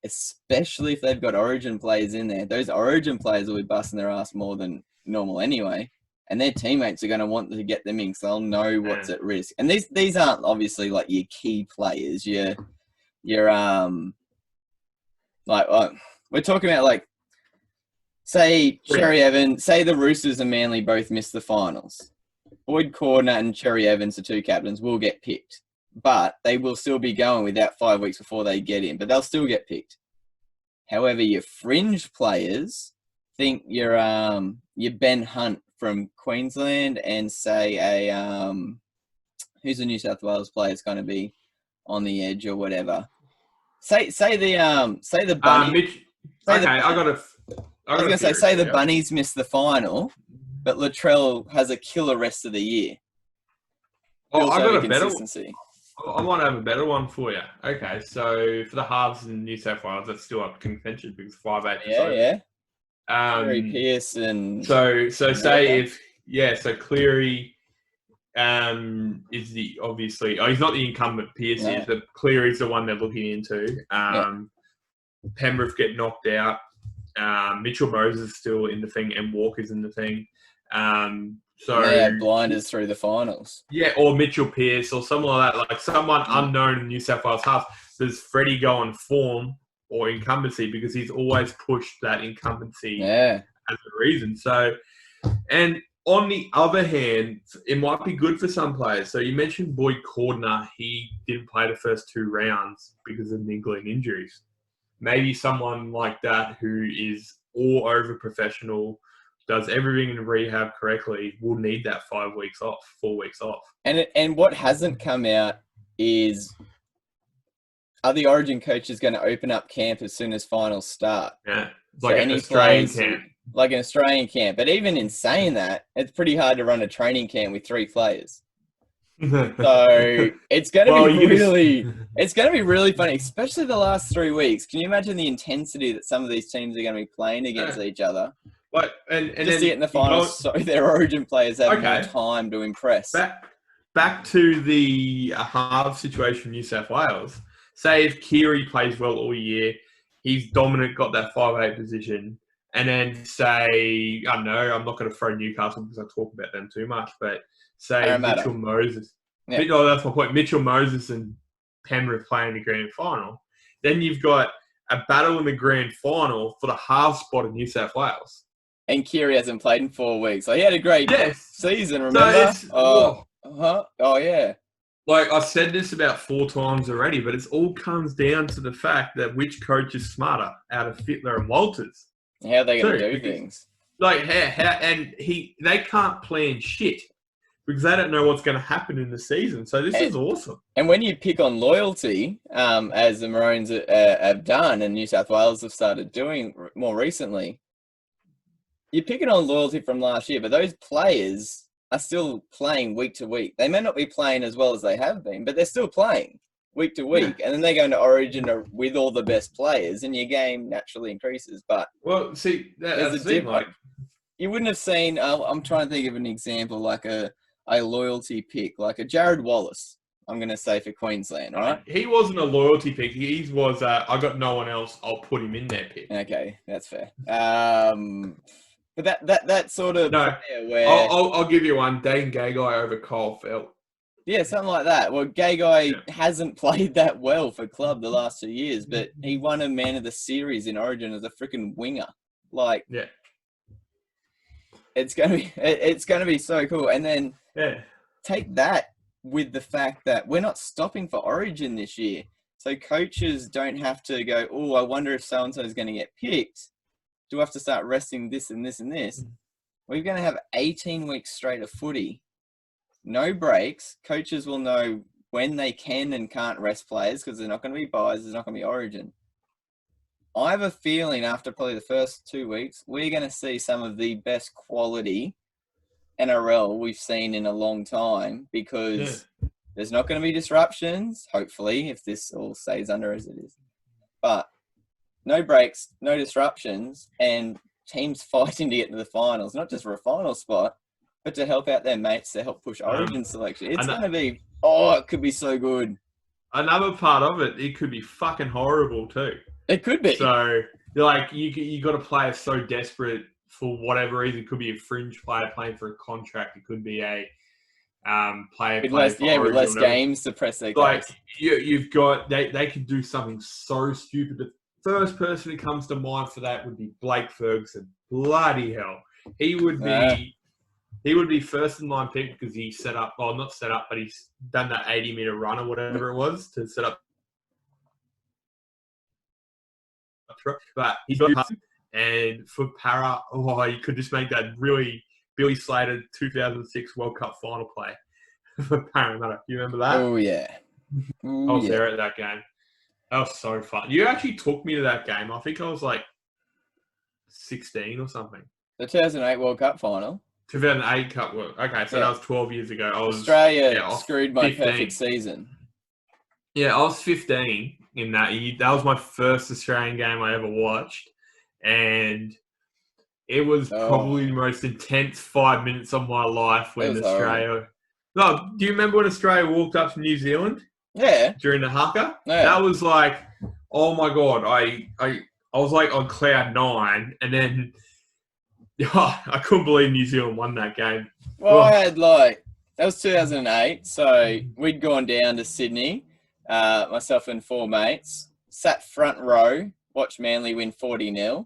especially if they've got Origin players in there. Those Origin players will be busting their ass more than normal anyway, and their teammates are going to want to get them in, so they'll know what's at risk. And these aren't obviously like your key players. We're talking about, like, say Cherry Evans, say the Roosters and Manly both miss the finals. Boyd Cordner and Cherry Evans, the 2 captains, will get picked, but they will still be going without 5 weeks before they get in, but they'll still get picked. However, your fringe players, think your Ben Hunt from Queensland and say who's the New South Wales player is going to be on the edge or whatever. Say the Bunnies. Say the Bunnies miss the final, but Latrell has a killer rest of the year. Oh, I got a better one. I might have a better one for you. Okay, so for the halves in New South Wales, that's still up contention because 5-8. Yeah. Cleary, Pearce, and so Cleary is the obviously. Oh, he's not the incumbent. Pearce is, but Cleary's the one they're looking into. Penrith get knocked out. Mitchell Moses is still in the thing, and Walker's in the thing. So they had blinders through the finals. Yeah, or Mitchell Pearce or someone like that, like someone unknown in New South Wales half. Does Freddie go on form or incumbency, because he's always pushed that incumbency as a reason. So, and on the other hand, it might be good for some players. So you mentioned Boyd Cordner. He didn't play the first 2 rounds because of niggling injuries. Maybe someone like that who is all over professional, does everything in rehab correctly, will need that 5 weeks off, 4 weeks off. And what hasn't come out is, are the Origin coaches going to open up camp as soon as finals start? Yeah, it's like an Australian camp. Like an Australian camp. But even in saying that, it's pretty hard to run a training camp with 3 players. So it's going to be really funny, especially the last 3 weeks. Can you imagine the intensity that some of these teams are going to be playing against each other? Like, and just to get in the finals, so their Origin players have more time to impress. Back to the half situation in New South Wales. Say if Keary plays well all year, he's dominant, got that 5'8" position, and then say, I don't know, I'm not going to throw Newcastle because I talk about them too much, but say Mitchell Moses. Yeah. That's my point. Mitchell Moses and Penrith playing the grand final. Then you've got a battle in the grand final for the half spot in New South Wales. And Keary hasn't played in 4 weeks. Like, he had a great season, remember? Yeah. Like, I said this about 4 times already, but it all comes down to the fact that which coach is smarter out of Fittler and Walters. How are they going to do things? Like, they can't plan shit. because they don't know what's going to happen in the season. So this is awesome. And when you pick on loyalty, as the Maroons have done and New South Wales have started doing more recently, you're picking on loyalty from last year, but those players are still playing week to week. They may not be playing as well as they have been, but they're still playing week to week. And then they go into Origin with all the best players, and your game naturally increases. But see, there's a difference. You wouldn't have seen. I'm trying to think of an example, like a loyalty pick, like a Jared Wallace. I'm going to say for Queensland, all right? He wasn't a loyalty pick. He was. I got no one else. I'll put him in there pick. Okay, that's fair. But that sort of where I'll give you one. Dane Gagai over Kyle Felt. Yeah, something like that. Well, Gagai hasn't played that well for club the last 2 years, but he won a Man of the Series in Origin as a freaking winger. Like, it's gonna be so cool. And then take that with the fact that we're not stopping for Origin this year, so coaches don't have to go, oh, I wonder if so and so is going to get picked. Do I have to start resting this and this and this? We're going to have 18 weeks straight of footy. No breaks. Coaches will know when they can and can't rest players because they're not going to be buys. There's not going to be Origin. I have a feeling after probably the first 2 weeks, we're going to see some of the best quality NRL we've seen in a long time because there's not going to be disruptions, hopefully, if this all stays under as it is. But no breaks, no disruptions, and teams fighting to get to the finals, not just for a final spot, but to help out their mates to help push Origin selection. It's going to be, it could be so good. Another part of it, it could be fucking horrible too. It could be. So, like, you got a player so desperate for whatever reason. It could be a fringe player playing for a contract. It could be a player with less games to press their case. Like, you've got, they could do something so stupid. The first person who comes to mind for that would be Blake Ferguson. Bloody hell. He would be first in line pick because he set up, well, not set up, but he's done that 80-meter run or whatever it was to set up. But he's got, and for Para, you could just make that really Billy Slater 2006 World Cup final play for Parramatta. You remember that? Oh, yeah. I was there at that game. That was so fun. You actually took me to that game. I think I was like 16 or something. The 2008 World Cup final? 2008 Cup World. Okay, so that was 12 years ago. Australia screwed my 15. Perfect season. Yeah, I was 15 in that year. That was my first Australian game I ever watched. And it was probably the most intense 5 minutes of my life when Australia... No, do you remember when Australia walked up to New Zealand? Yeah. During the haka? Yeah. That was like, oh my God, I was like on cloud 9, and then I couldn't believe New Zealand won that game. Well, I had that was 2008, so we'd gone down to Sydney, myself and 4 mates, sat front row, watched Manly win 40-0.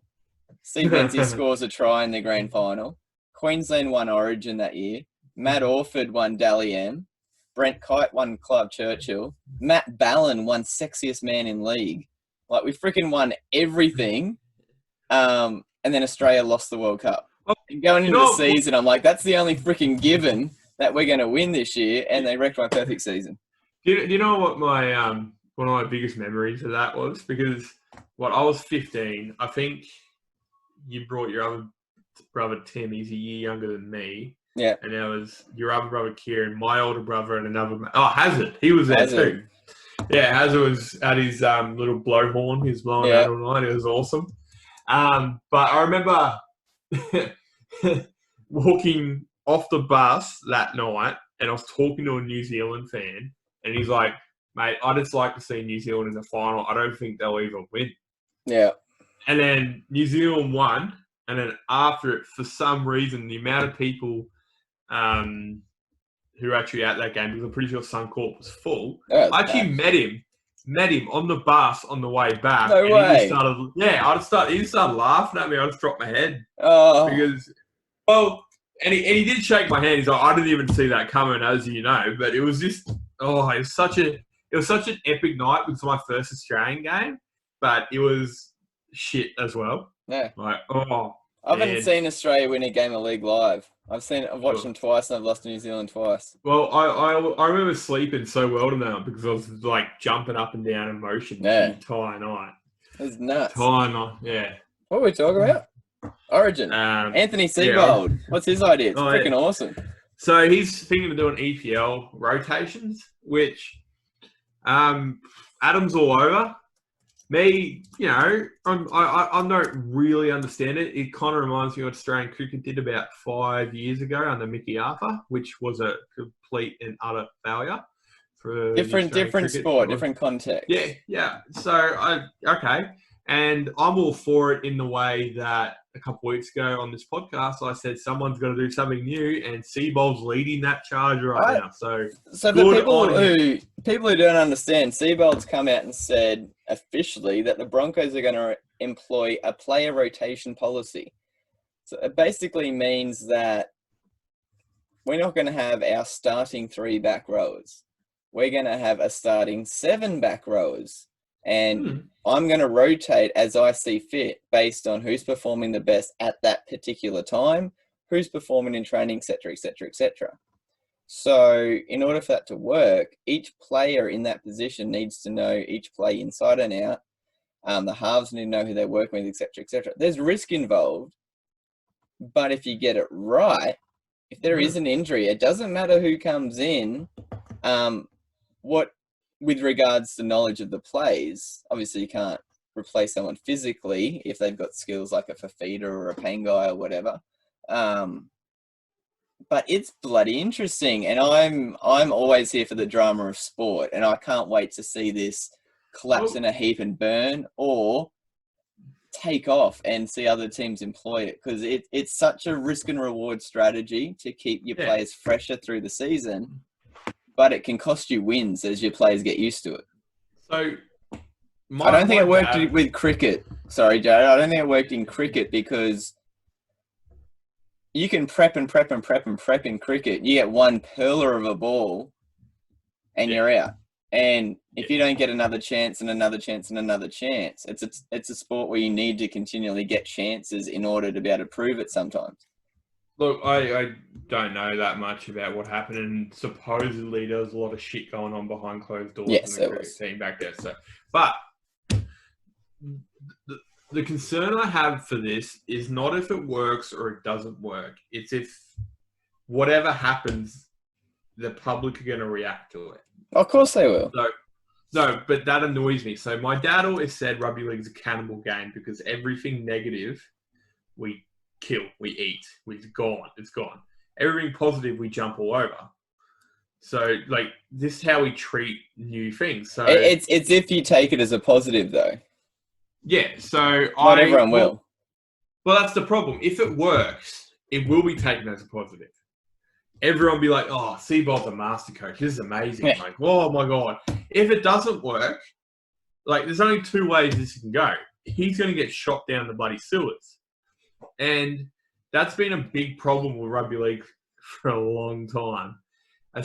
Steve Benzie scores a try in the grand final. Queensland won Origin that year. Matt Orford won Dally M. Brent Kite won Club Churchill. Matt Ballon won Sexiest Man in League. Like, we freaking won everything. And then Australia lost the World Cup. And going into the season, I'm like, that's the only freaking given that we're going to win this year. And they wrecked my perfect season. Do you know what my one of my biggest memories of that was? Because I was 15. I think you brought your other brother Tim. He's a year younger than me. Yeah. And there was your other brother Kieran, my older brother, and another... Hazard. He was there too. Yeah, Hazard was at his little blowhorn. He was blowing out all night. It was awesome. But I remember walking off the bus that night, and I was talking to a New Zealand fan, and he's like, mate, I just like to see New Zealand in the final. I don't think they'll even win. Yeah. And then New Zealand won, and then after it, for some reason, the amount of people who were actually at that game, because I'm pretty sure Suncorp was full, I actually met him on the bus on the way back. No way. He started laughing at me. I just dropped my head. Oh. Because, and he did shake my hand. He's like, I didn't even see that coming, as you know. But it was just, it was such an epic night. It was my first Australian game, but it was shit as well. Yeah. Like, I haven't seen Australia win a game of league live. I've watched them twice, and I've lost to New Zealand twice. Well, I remember sleeping so well tonight because I was like jumping up and down in motion the entire night. It's nuts. Entire night, yeah. What were we talking about? Origin. Anthony Seibold. What's his idea? It's freaking awesome. So he's thinking of doing EPL rotations, which Adam's all over. Me, you know, I don't really understand it. It kind of reminds me of what Australian cricket did about 5 years ago under Mickey Arthur, which was a complete and utter failure. For different sport, different context. Yeah. So, okay. And I'm all for it in the way that a couple of weeks ago on this podcast, I said someone's got to do something new, and Seibold's leading that charge right now. So for people who don't understand, Seibold's come out and said officially that the Broncos are going to employ a player rotation policy. So it basically means that we're not going to have our starting 3 back rowers. We're going to have a starting 7 back rowers. And I'm going to rotate as I see fit based on who's performing the best at that particular time, who's performing in training, etc., etc., etc. So in order for that to work, each player in that position needs to know each play inside and out. The halves need to know who they're working with, etc., etc. There's risk involved, but if you get it right, if there is an injury, it doesn't matter who comes in. With regards to knowledge of the plays, obviously you can't replace someone physically if they've got skills like a Fafita or a Pangai or whatever. But it's bloody interesting, and I'm always here for the drama of sport, and I can't wait to see this collapse in a heap and burn, or take off and see other teams employ it, because it's such a risk and reward strategy to keep your players fresher through the season. But it can cost you wins as your players get used to it. So, I don't think it worked with cricket. Sorry, Jared. I don't think it worked in cricket because you can prep in cricket. You get one pearler of a ball and you're out. And if you don't get another chance and another chance and another chance, it's a sport where you need to continually get chances in order to be able to prove it sometimes. Look, I don't know that much about what happened, and supposedly there was a lot of shit going on behind closed doors in the cricket team back there. So, but the concern I have for this is not if it works or it doesn't work. It's if whatever happens, the public are going to react to it. Of course they will. No, but that annoys me. So my dad always said rugby league is a cannibal game because everything negative we kill, we eat, it's gone. Everything positive, we jump all over. So, like, this is how we treat new things. So it's if you take it as a positive, though. Yeah. So not everyone will. Well, that's the problem. If it works, it will be taken as a positive. Everyone will be like, "Oh, Seibold's a master coach. This is amazing." Yeah. Like, oh my god. If it doesn't work, like, there's only 2 ways this can go. He's going to get shot down the bloody sewers. And that's been a big problem with rugby league for a long time.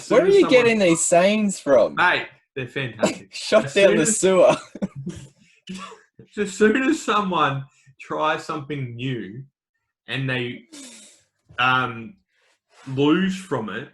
Where are you getting these sayings from? Mate, they're fantastic. Shot down the sewer. As soon as someone tries something new and they lose from it,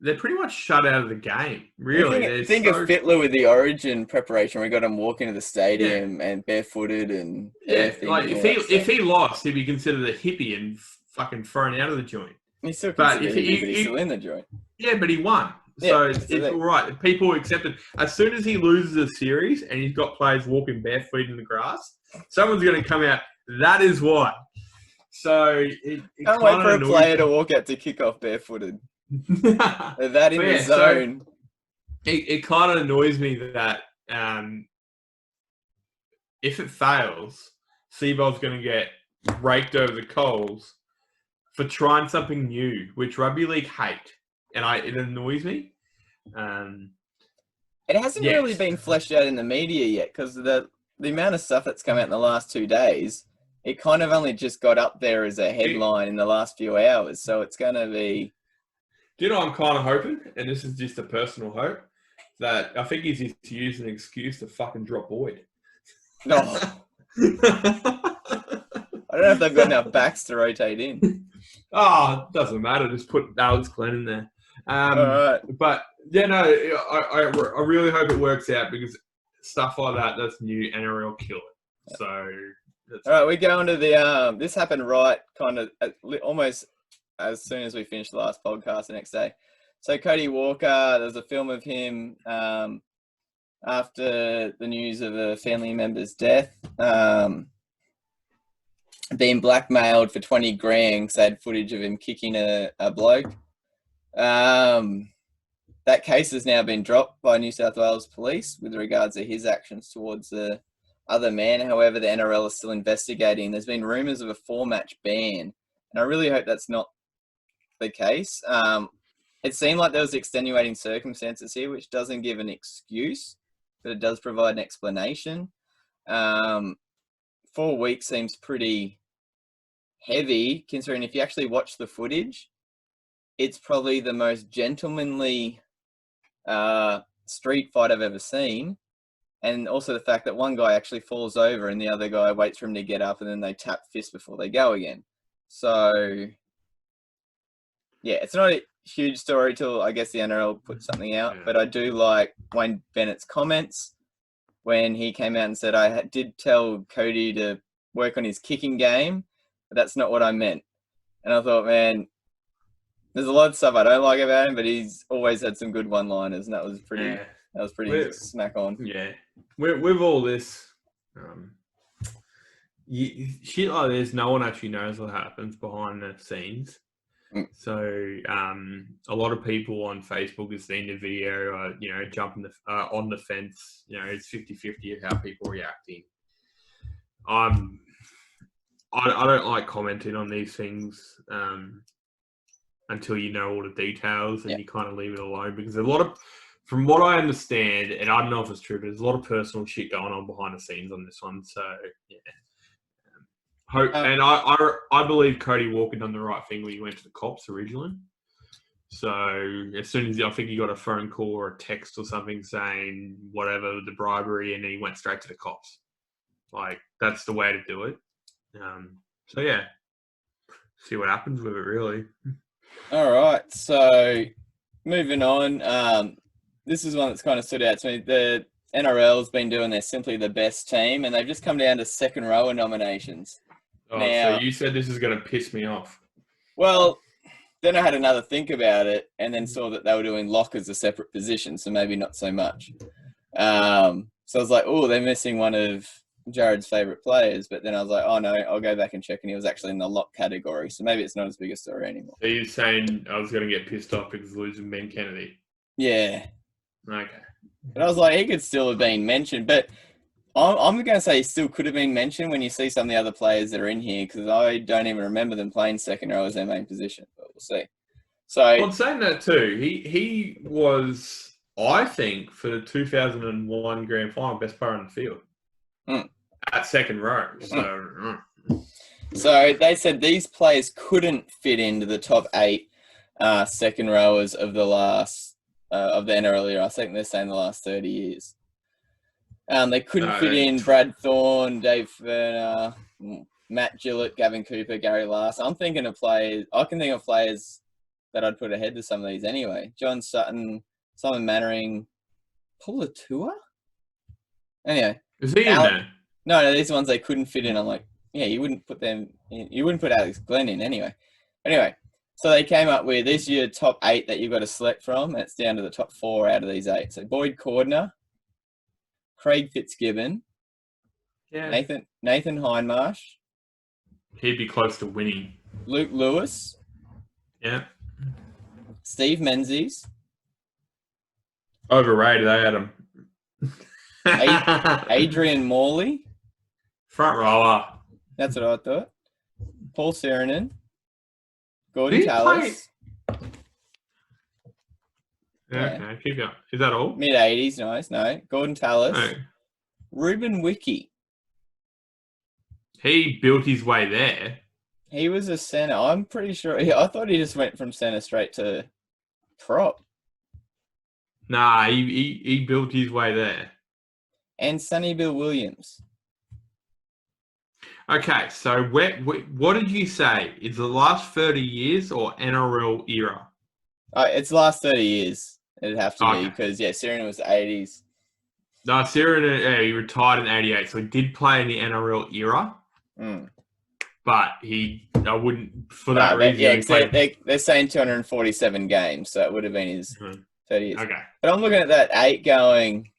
they're pretty much shut out of the game. Really. Think of Fittler with the Origin preparation. We got him walking to the stadium and barefooted and like if he lost, he'd be considered a hippie and fucking thrown out of the joint. He's still considered he's still in the joint. Yeah, but he won. So it's all right. People accept it. As soon as he loses a series and he's got players walking barefoot in the grass, someone's going to come out. That is why. So it can't wait for a player to walk out to kick off barefooted. That in the zone. So it kind of annoys me that if it fails, Seibold's going to get raked over the coals for trying something new, which rugby league hate, and it annoys me. It hasn't really been fleshed out in the media yet because the amount of stuff that's come out in the last 2 days. It kind of only just got up there as a headline in the last few hours, so it's going to be. Do you know I'm kind of hoping, and this is just a personal hope, that I think he's just using an excuse to fucking drop Boyd. No. I don't know if they've got enough backs to rotate in. Oh, it doesn't matter. Just put Alex Glenn in there. All right. But yeah, no, I really hope it works out because stuff like that's new. NRL kill it. So that's All right, we go into the this happened right kind of almost as soon as we finished the last podcast the next day. So Cody Walker, there's a film of him after the news of a family member's death, being blackmailed for 20 grand because they had footage of him kicking a bloke. That case has now been dropped by New South Wales Police with regards to his actions towards the other man. However, the NRL is still investigating. There's been rumours of a 4-match ban, and I really hope that's not the case. It seemed like there was extenuating circumstances here, which doesn't give an excuse, but it does provide an explanation. 4 weeks seems pretty heavy, considering if you actually watch the footage, it's probably the most gentlemanly street fight I've ever seen. And also the fact that one guy actually falls over and the other guy waits for him to get up and then they tap fist before they go again. So, yeah, it's not a huge story till I guess the NRL put something out. But I do like Wayne Bennett's comments when he came out and said, I did tell Cody to work on his kicking game, but that's not what I meant. And I thought, man, there's a lot of stuff I don't like about him, but he's always had some good one-liners, and that was pretty smack on. Yeah, with all this shit like this, no one actually knows what happens behind the scenes. So a lot of people on Facebook have seen the video, jumping on the fence. It's 50-50 of how people are reacting. I don't like commenting on these things until you know all the details, and you kind of leave it alone, because a lot of, from what I understand, and I don't know if it's true, but there's a lot of personal shit going on behind the scenes on this one. So yeah. And I believe Cody Walker done the right thing when he went to the cops originally. So as soon as I think he got a phone call or a text or something saying whatever, the bribery, and then he went straight to the cops. Like, that's the way to do it. So yeah, see what happens with it, really. All right, so moving on. This is one that's kind of stood out to me. The NRL's been doing their Simply the Best team, and they've just come down to second rower nominations. Oh, now, so you said this is going to piss me off. Well, then I had another think about it, and then saw that they were doing lock as a separate position, so maybe not so much. So I was like, oh, they're missing one of Jared's favourite players, but then I was like, oh no, I'll go back and check, and he was actually in the lock category, so maybe it's not as big a story anymore. So you're saying I was going to get pissed off because losing Ben Kennedy? Yeah. Okay. But I was like, he could still have been mentioned, but I'm going to say he still could have been mentioned when you see some of the other players that are in here, because I don't even remember them playing second row as their main position, but we'll see. So, I'm saying that too. He was, I think, for the 2001 Grand Final, best player on the field. At second row. So they said these players couldn't fit into the top 8 second rowers of the last of the NRL era. I think they're saying the last 30 years. They couldn't fit in Brad Thorne, Dave Ferner, Matt Gillett, Gavin Cooper, Gary Larson. I'm thinking of players. I can think of players that I'd put ahead to some of these anyway. John Sutton, Simon Mannering, Pulatua. Anyway, is he in there? No, these ones they couldn't fit in. I'm like, yeah, you wouldn't put them in, you wouldn't put Alex Glenn in anyway. Anyway, so they came up with this year top 8 that you've got to select from. It's down to the top 4 out of these 8. So Boyd Cordner, Craig Fitzgibbon, Nathan Hindmarsh. He'd be close to winning. Luke Lewis. Yeah. Steve Menzies. Overrated, Adam. Adrian Morley. Front rower. That's what I thought. Paul Seranen. Gordon Tallis. Okay, keep going. Is that all? Mid-80s, nice. No. Gordon Tallis. No. Ruben Wiki. He built his way there. He was a centre. I'm pretty sure. I thought he just went from centre straight to prop. Nah, he built his way there. And Sonny Bill Williams. Okay, so what did you say? Is the last 30 years or NRL era? It's the last 30 years. It'd have to be Okay. because, yeah, Syrian was the 80s. No, Siren, he retired in 88, so he did play in the NRL era, Mm. but I wouldn't, for that reason, Yeah, he played. they're saying 247 games, so it would have been his 30 years. Okay. But I'm looking at that 8 going,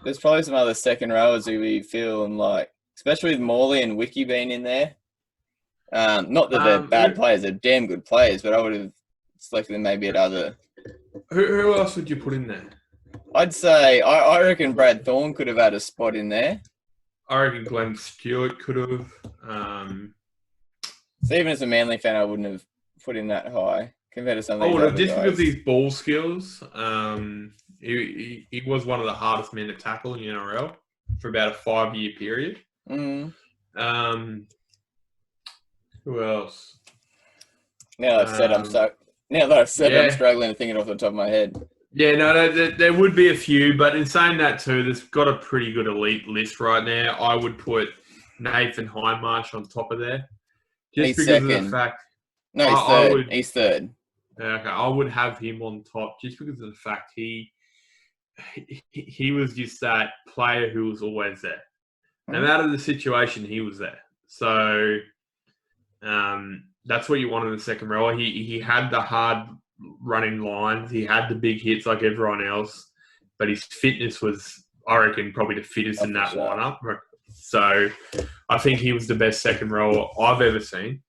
there's probably some other second rowers who we feel like, especially with Morley and Wiki being in there. Not that they're bad players, they're damn good players, but I would have selected them maybe at other. Who else would you put in there? I'd say, I reckon Brad Thorne could have had a spot in there. I reckon Glenn Stewart could have. So even as a Manly fan, I wouldn't have put him that high compared to some of these other just guys. because of his ball skills, he was one of the hardest men to tackle in the NRL for about a 5-year period. Mm. Who else? Now that I've said, I'm struggling to think it off the top of my head. Yeah, no, there would be a few, but in saying that too, there's got a pretty good elite list right now. I would put Nathan Hindmarsh on top of there. Just He's because second. of the fact... No, he's third. He's third. Okay, I would have him on top just because of the fact he was just that player who was always there. No matter the situation, he was there. So that's what you want in the second rower. He had the hard running lines. He had the big hits like everyone else, but his fitness was, I reckon, probably the fittest in that lineup. So I think he was the best second rower I've ever seen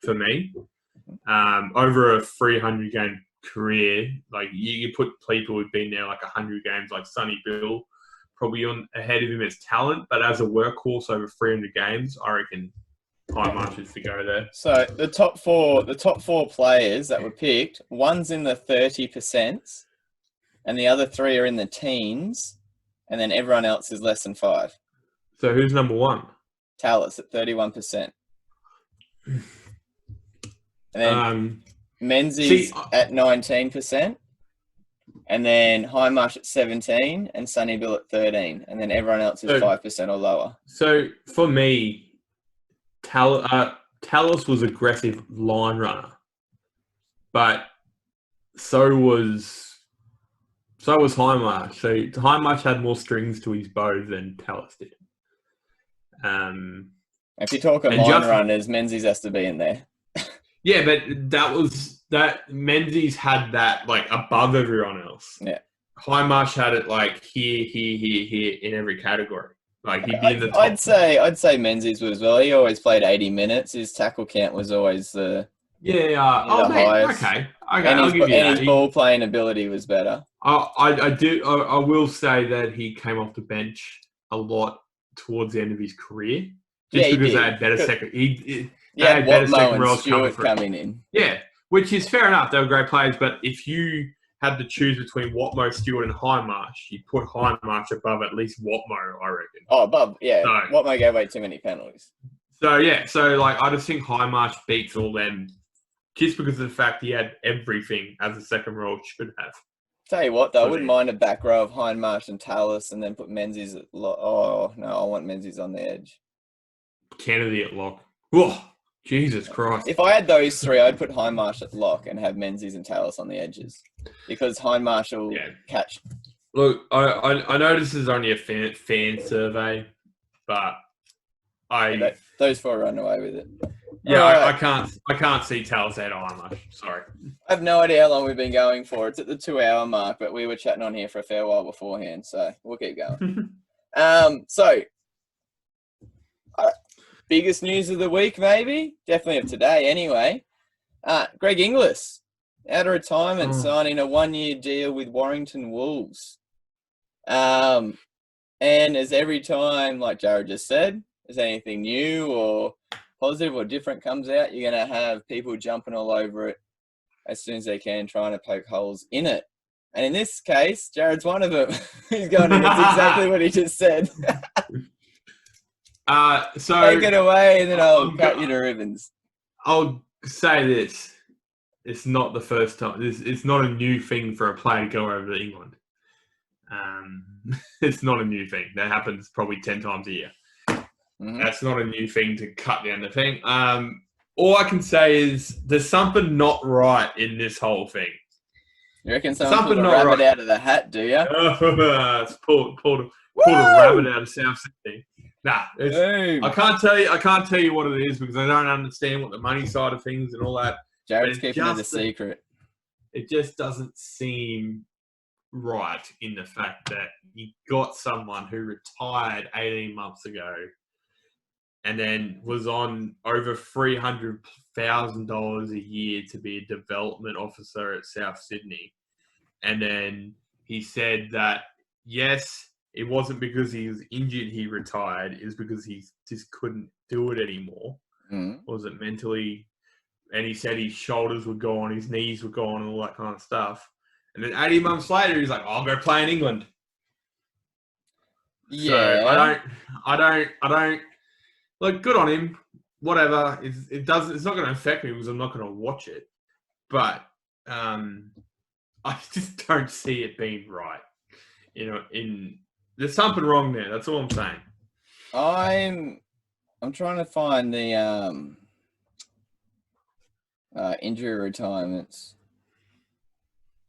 for me. Over a 300-game career, like you put people who've been there like 100 games, like Sonny Bill, probably ahead of him as talent, but as a workhorse over 300 games, I reckon Hindmarsh is to go there. So the top four players that were picked, one's in the 30%, and the other 3 are in the teens, and then everyone else is less than 5. So who's number 1? Tallis at 31%. And then Menzies at 19%, and then Hindmarsh at 17%, and Sonny Bill at 13%, and then everyone else is 5% or lower. So for me, Tallis was aggressive line runner, but so was Hindmarsh. So Hindmarsh had more strings to his bow than Tallis did. If you talk of line runners, Menzies has to be in there. Yeah, but Menzies had that like above everyone else. Yeah. Hindmarsh had it like here in every category. Like he'd be in the top. I'd say Menzies would as well. He always played 80 minutes. His tackle count was always the highest. Okay. And his ball playing ability was better. I will say that he came off the bench a lot towards the end of his career, just because they had better second. They had better second rows coming in. Yeah, which is fair enough. They were great players, but if you had to choose between Watmough, Stewart, and Hindmarsh, you'd put Hindmarsh above at least Watmough, I reckon. Oh, above, yeah. So, Watmough gave away too many penalties. So, yeah. So, like, I just think Hindmarsh beats all them just because of the fact he had everything as a second row should have. Tell you what, though, I wouldn't mind a back row of Hindmarsh and Tallis and then put Menzies at lock. Oh, no, I want Menzies on the edge. Kennedy at lock. Whoa, Jesus Christ. If I had those 3, I'd put Hindmarsh at lock and have Menzies and Tallis on the edges because Hindmarsh will catch. Look, I know this is only a fan survey, but those 4 run away with it. Yeah, right. I can't see Tallis at Hindmarsh. Sorry. I have no idea how long we've been going for. It's at the 2-hour mark, but we were chatting on here for a fair while beforehand, so we'll keep going. Biggest news of the week, maybe? Definitely of today, anyway. Greg Inglis, out of retirement, signing a 1-year deal with Warrington Wolves. And as every time, like Jared just said, as anything new or positive or different comes out, you're going to have people jumping all over it as soon as they can, trying to poke holes in it. And in this case, Jared's one of them. He's going against exactly what he just said. So take it away, and then I'll cut you to ribbons. I'll say this: it's not the first time. It's not a new thing for a player to go over to England. It's not a new thing. That happens probably 10 times a year. That's not a new thing to cut down the thing. All I can say is there's something not right in this whole thing. You reckon someone pulled a rabbit out of the hat, do you? It's pulled a rabbit out of South Sydney. Nah, I can't tell you what it is because I don't understand what the money side of things and all that. Jared's keeping it a secret. It just doesn't seem right in the fact that you got someone who retired 18 months ago and then was on over $300,000 a year to be a development officer at South Sydney. And then he said that, yes, it wasn't because he was injured he retired. It was because he just couldn't do it anymore. Was it mentally? And he said his shoulders would go on, his knees would go on, and all that kind of stuff. And then 18 months later, he's like, I'll go play in England. Yeah. So I don't, like, good on him. Whatever. It's not going to affect me because I'm not going to watch it. But I just don't see it being right. There's something wrong there. That's all I'm saying. I'm trying to find the injury retirements.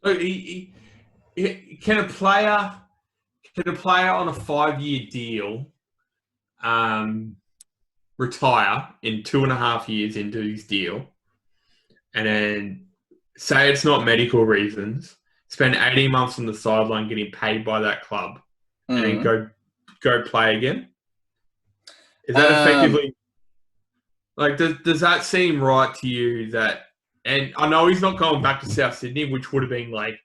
Look, can a player on a 5-year deal retire in 2.5 years into his deal, and then say it's not medical reasons, spend 18 months on the sideline getting paid by that club, and then go play again? Is that effectively like does that seem right to you? That, and I know he's not going back to South Sydney, which would have been like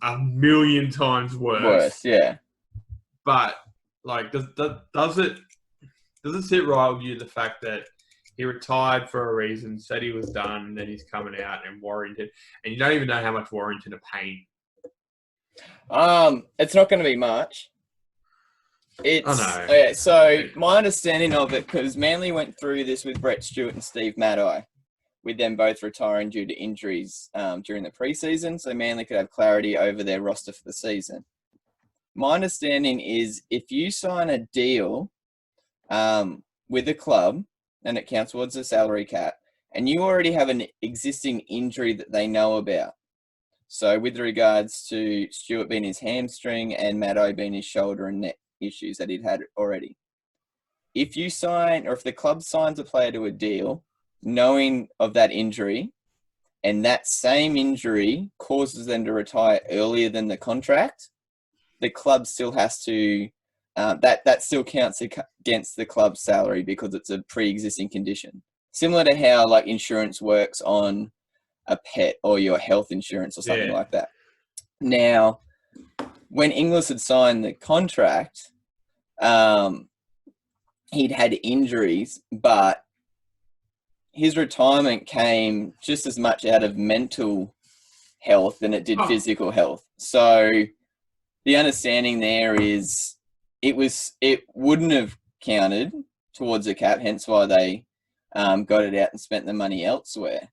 1,000,000 times worse. Yeah. But like, does it sit right with you, the fact that he retired for a reason, said he was done, and then he's coming out and Warrington, and you don't even know how much Warrington are paying? It's not going to be much. Okay, so my understanding of it, because Manly went through this with Brett Stewart and Steve Maddai, with them both retiring due to injuries during the preseason, so Manly could have clarity over their roster for the season. My understanding is if you sign a deal with a club and it counts towards the salary cap, and you already have an existing injury that they know about, so with regards to Stewart being his hamstring and Maddai being his shoulder and neck issues that he'd had already, if you sign, or if the club signs a player to a deal knowing of that injury, and that same injury causes them to retire earlier than the contract, the club still has to, that still counts against the club's salary because it's a pre-existing condition. Similar to how like insurance works on a pet or your health insurance or something like that. Now, when Inglis had signed the contract, he'd had injuries, but his retirement came just as much out of mental health than it did physical health. So the understanding there is it wouldn't have counted towards the cap, hence why they got it out and spent the money elsewhere.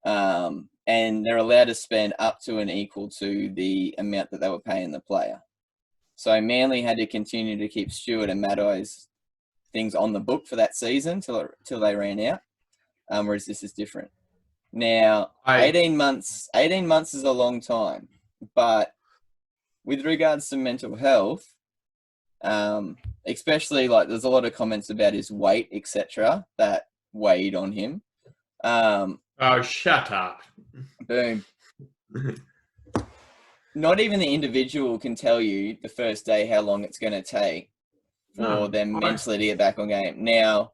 And they're allowed to spend up to and equal to the amount that they were paying the player. So Manly had to continue to keep Stewart and Maddai's things on the book for that season till they ran out, whereas this is different. Now, 18 months is a long time, but with regards to mental health, especially like there's a lot of comments about his weight, etc., that weighed on him. Oh, shut up. Boom. Not even the individual can tell you the first day how long it's going to take for them mentally to get back on game. Now,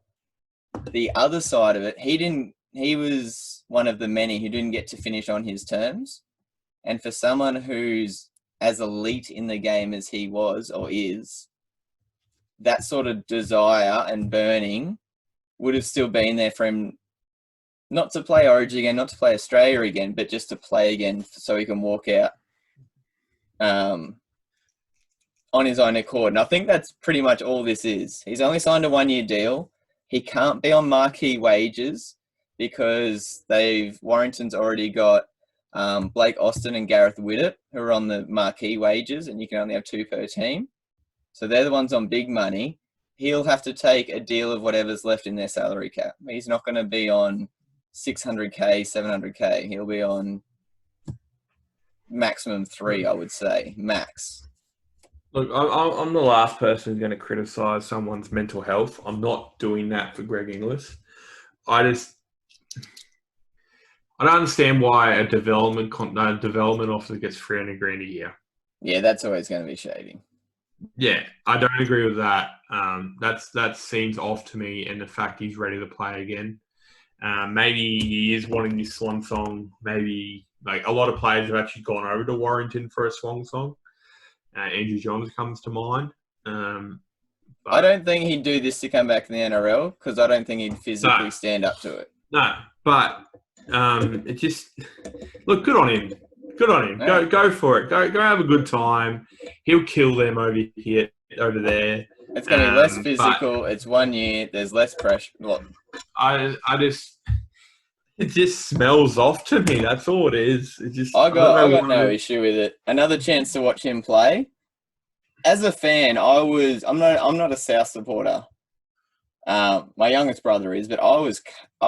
the other side of it, he was one of the many who didn't get to finish on his terms. And for someone who's as elite in the game as he was or is, that sort of desire and burning would have still been there for him, not to play Origin again, not to play Australia again, but just to play again so he can walk out on his own accord. And I think that's pretty much all this is. He's only signed a 1-year deal. He can't be on marquee wages because Warrington's already got Blake Austin and Gareth Widdop who are on the marquee wages, and you can only have 2 per team. So they're the ones on big money. he'll have to take a deal of whatever's left in their salary cap. He's not going to be on 600K, 700K. He'll be on maximum 3, I would say, max. Look, I'm the last person who's going to criticise someone's mental health. I'm not doing that for Greg Inglis. I don't understand why a development officer gets $300,000 a year. Yeah, that's always going to be shady. Yeah, I don't agree with that. That seems off to me, and the fact he's ready to play again. Maybe he is wanting this swan song. Maybe like a lot of players have actually gone over to Warrington for a swan song. Andrew Johns comes to mind. I don't think he'd do this to come back in the NRL because I don't think he'd physically stand up to it. No, but it just look good on him. Good on him. Yeah. Go for it. Go have a good time. He'll kill them over there. It's going to be less physical. It's 1 year. There's less pressure. Look, it just smells off to me. That's all it is. It just I got no issue with it. Another chance to watch him play. As a fan, I'm not a South supporter. My youngest brother is, but I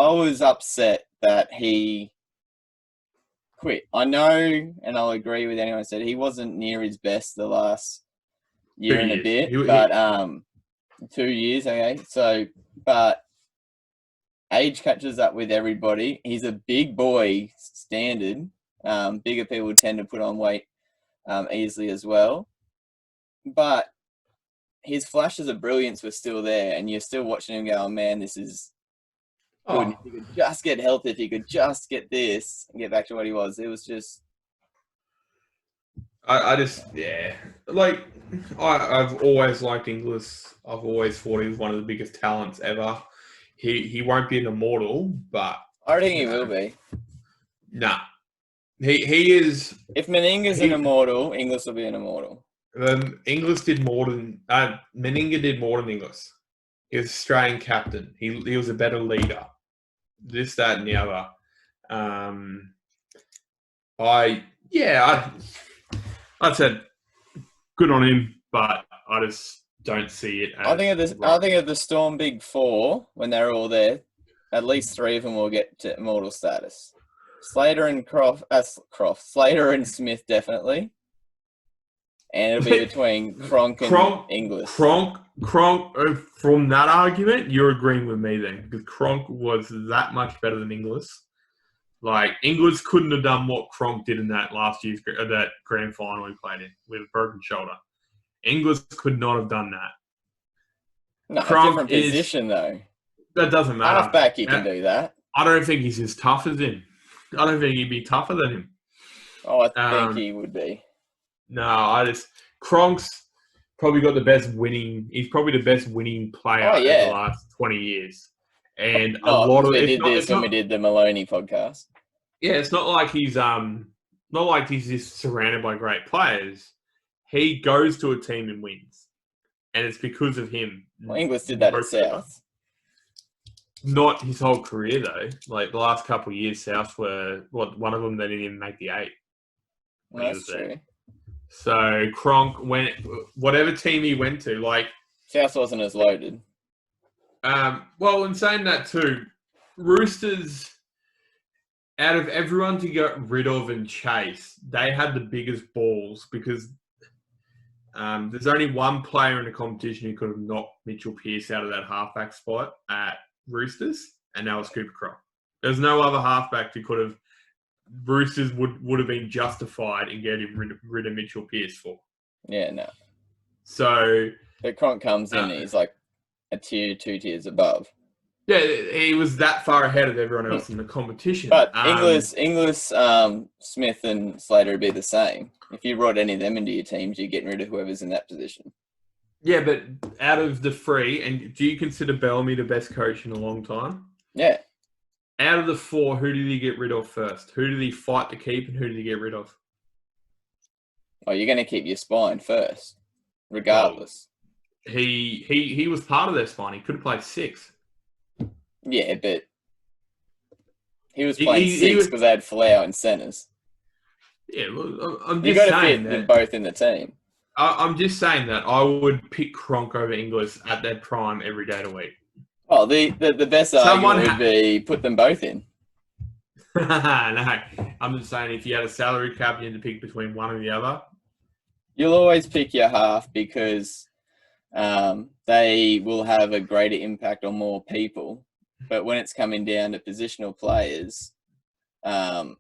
was upset that he quit. I know, and I'll agree with anyone who said he wasn't near his best the last year and a bit, but 2 years, okay. So, but age catches up with everybody. He's a big boy standard. Bigger people tend to put on weight easily as well. But his flashes of brilliance were still there, and you're still watching him go, oh, man, this is good. If he could just get healthy, if he could just get this and get back to what he was. It was just... Like, I've always liked Inglis. I've always thought he was one of the biggest talents ever. He won't be an immortal, but... I think he will be. Nah. He is... If Meninga's an immortal, Inglis will be an immortal. Inglis did more than... Meninga did more than Inglis. He was Australian captain. He was a better leader. This, that, and the other. I said good on him, but I just don't see it as I think of the Storm Big Four, when they're all there, at least 3 of them will get to immortal status. Slater and Slater and Smith definitely. And it'll be between Cronk and Inglis. Cronk, from that argument, you're agreeing with me then, because Cronk was that much better than Inglis. Like, Inglis couldn't have done what Cronk did in that last year's that grand final he played in with a broken shoulder. Inglis could not have done that. No, different position though. That doesn't matter. Halfback, he can do that. I don't think he's as tough as him. I don't think he'd be tougher than him. Oh, I think he would be. No, Cronk's probably got the best winning. He's probably the best winning player in the last 20 years. And a lot of we did the Maloney podcast. Yeah, it's not like he's just surrounded by great players. He goes to a team and wins, and it's because of him. Well, Inglis did that at South. Not his whole career though. Like the last couple of years, South were one of them they didn't even make the 8. That's true. There. So Cronk whatever team he went to, like South wasn't as loaded. Well, in saying that too, Roosters, out of everyone to get rid of and chase, they had the biggest balls because there's only one player in the competition who could have knocked Mitchell Pearce out of that halfback spot at Roosters, and that was Cooper Cronk. There's no other halfback who could have. Roosters would have been justified in getting rid of Mitchell Pearce for. Yeah, no. So... But Cronk comes in and he's like a tier, 2 tiers above. Yeah, he was that far ahead of everyone else in the competition. But Inglis, Smith and Slater would be the same. If you brought any of them into your teams, you're getting rid of whoever's in that position. Yeah, but out of the 3, and do you consider Bellamy the best coach in a long time? Yeah. Out of the 4, who did he get rid of first? Who did he fight to keep and who did he get rid of? Oh, you're going to keep your spine first, regardless. Well, he was part of their spine. He could have played 6. Yeah, but he was playing 6 because they had Folau and centres. Yeah, well, I'm you just got to saying fit that them both in the team. I'm just saying that I would pick Cronk over Inglis at their prime every day of the week. Oh, the best argument would be put them both in. No, I'm just saying if you had a salary cap, you had to pick between one and the other. You'll always pick your half because they will have a greater impact on more people. But when it's coming down to positional players, someone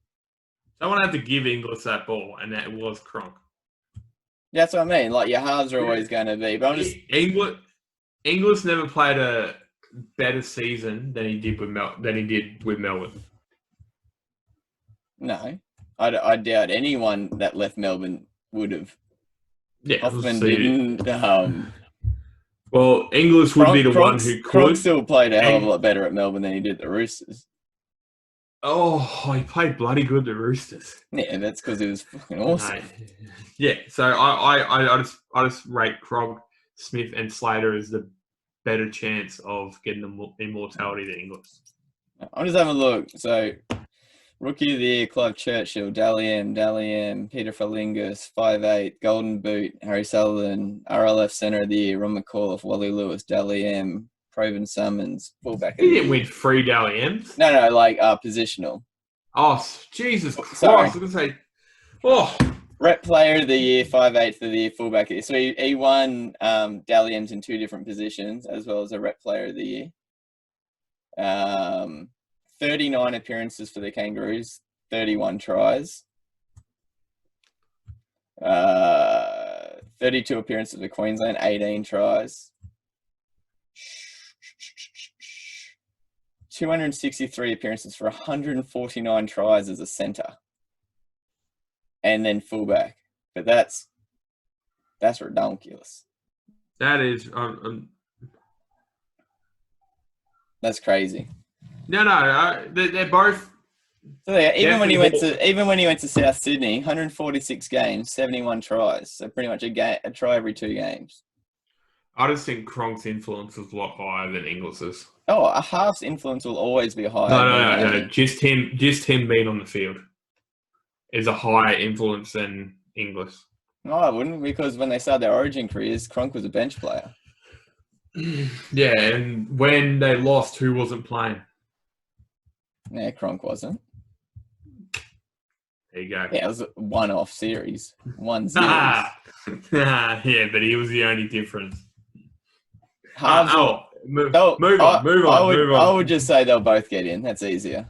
had to give Inglis that ball, and that was Cronk. That's what I mean. Like your halves are always going to be. But I'm just Inglis never played a better season than he did with Melbourne. No, I doubt anyone that left Melbourne would have. Yeah, Hoffman didn't. Well, Inglis would be the one who could. Cronk still played a hell of a lot better at Melbourne than he did at the Roosters. Oh, he played bloody good at the Roosters. Yeah, that's because he was fucking awesome. No. Yeah, so I just rate Cronk, Smith, and Slater as the better chance of getting the immortality than Inglis. I'm just having a look. So, Rookie of the Year, Clive Churchill, Dally M, Peter Ferlingus, 5'8", Golden Boot, Harry Sullivan, RLF Centre of the Year, Ron McAuliffe, Wally Lewis, Dally M, Proven Summons, fullback of the He year. didn't win 3 Dally M's. No, like positional. Oh, Jesus Christ. Sorry. I was going to say, oh. Rep Player of the Year, 5'8" of the year, fullback of the year. So he won Dally M's in 2 different positions, as well as a Rep Player of the Year. 39 appearances for the Kangaroos, 31 tries. 32 appearances for Queensland, 18 tries. 263 appearances for 149 tries as a centre. And then fullback. But that's ridiculous. That is... That's crazy. No, they're both... So yeah, even when he went to South Sydney, 146 games, 71 tries. So pretty much a try every 2 games. I just think Cronk's influence was a lot higher than Inglis's. Oh, a half's influence will always be higher. No. Just him being on the field is a higher influence than Inglis. No, I wouldn't, because when they started their Origin careers, Cronk was a bench player. Yeah, and when they lost, who wasn't playing? Yeah, Cronk wasn't. There you go. Yeah, it was a one-off series. 1 series. Yeah, but he was the only difference. Move on. I would just say they'll both get in. That's easier.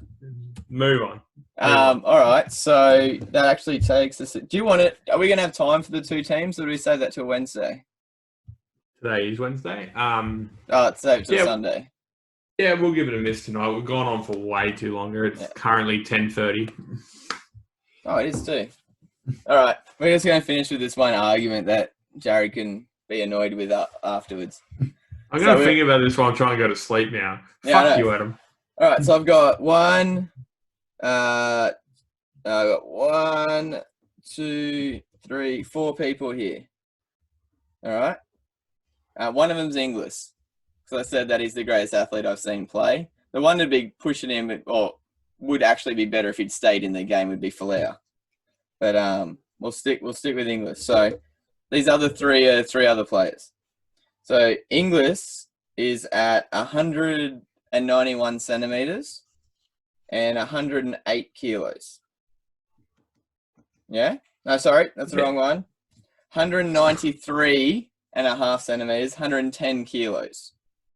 Move on. All right. So that actually takes us. Do you want it? Are we going to have time for the 2 teams, or do we save that till Wednesday? Today is Wednesday. It's saved till Sunday. Yeah, we'll give it a miss tonight. We've gone on for way too longer. It's currently 10:30. Oh, it is too. All right. We're just going to finish with this one argument that Jared can be annoyed with afterwards. I'm going to think about this while I'm trying to go to sleep now. Yeah, Fuck you, Adam. All right. So I've got 1, 2, 3, 4 people here. All right. One of them's Inglis. So I said that he's the greatest athlete I've seen play. The one to be pushing him, or would actually be better if he'd stayed in the game, would be Folau. But we'll stick with Inglis. So these other 3 are 3 other players. So Inglis is at 191 centimeters and 108 kilos. Yeah? No, sorry, that's the wrong one. 193.5 centimeters, 110 kilos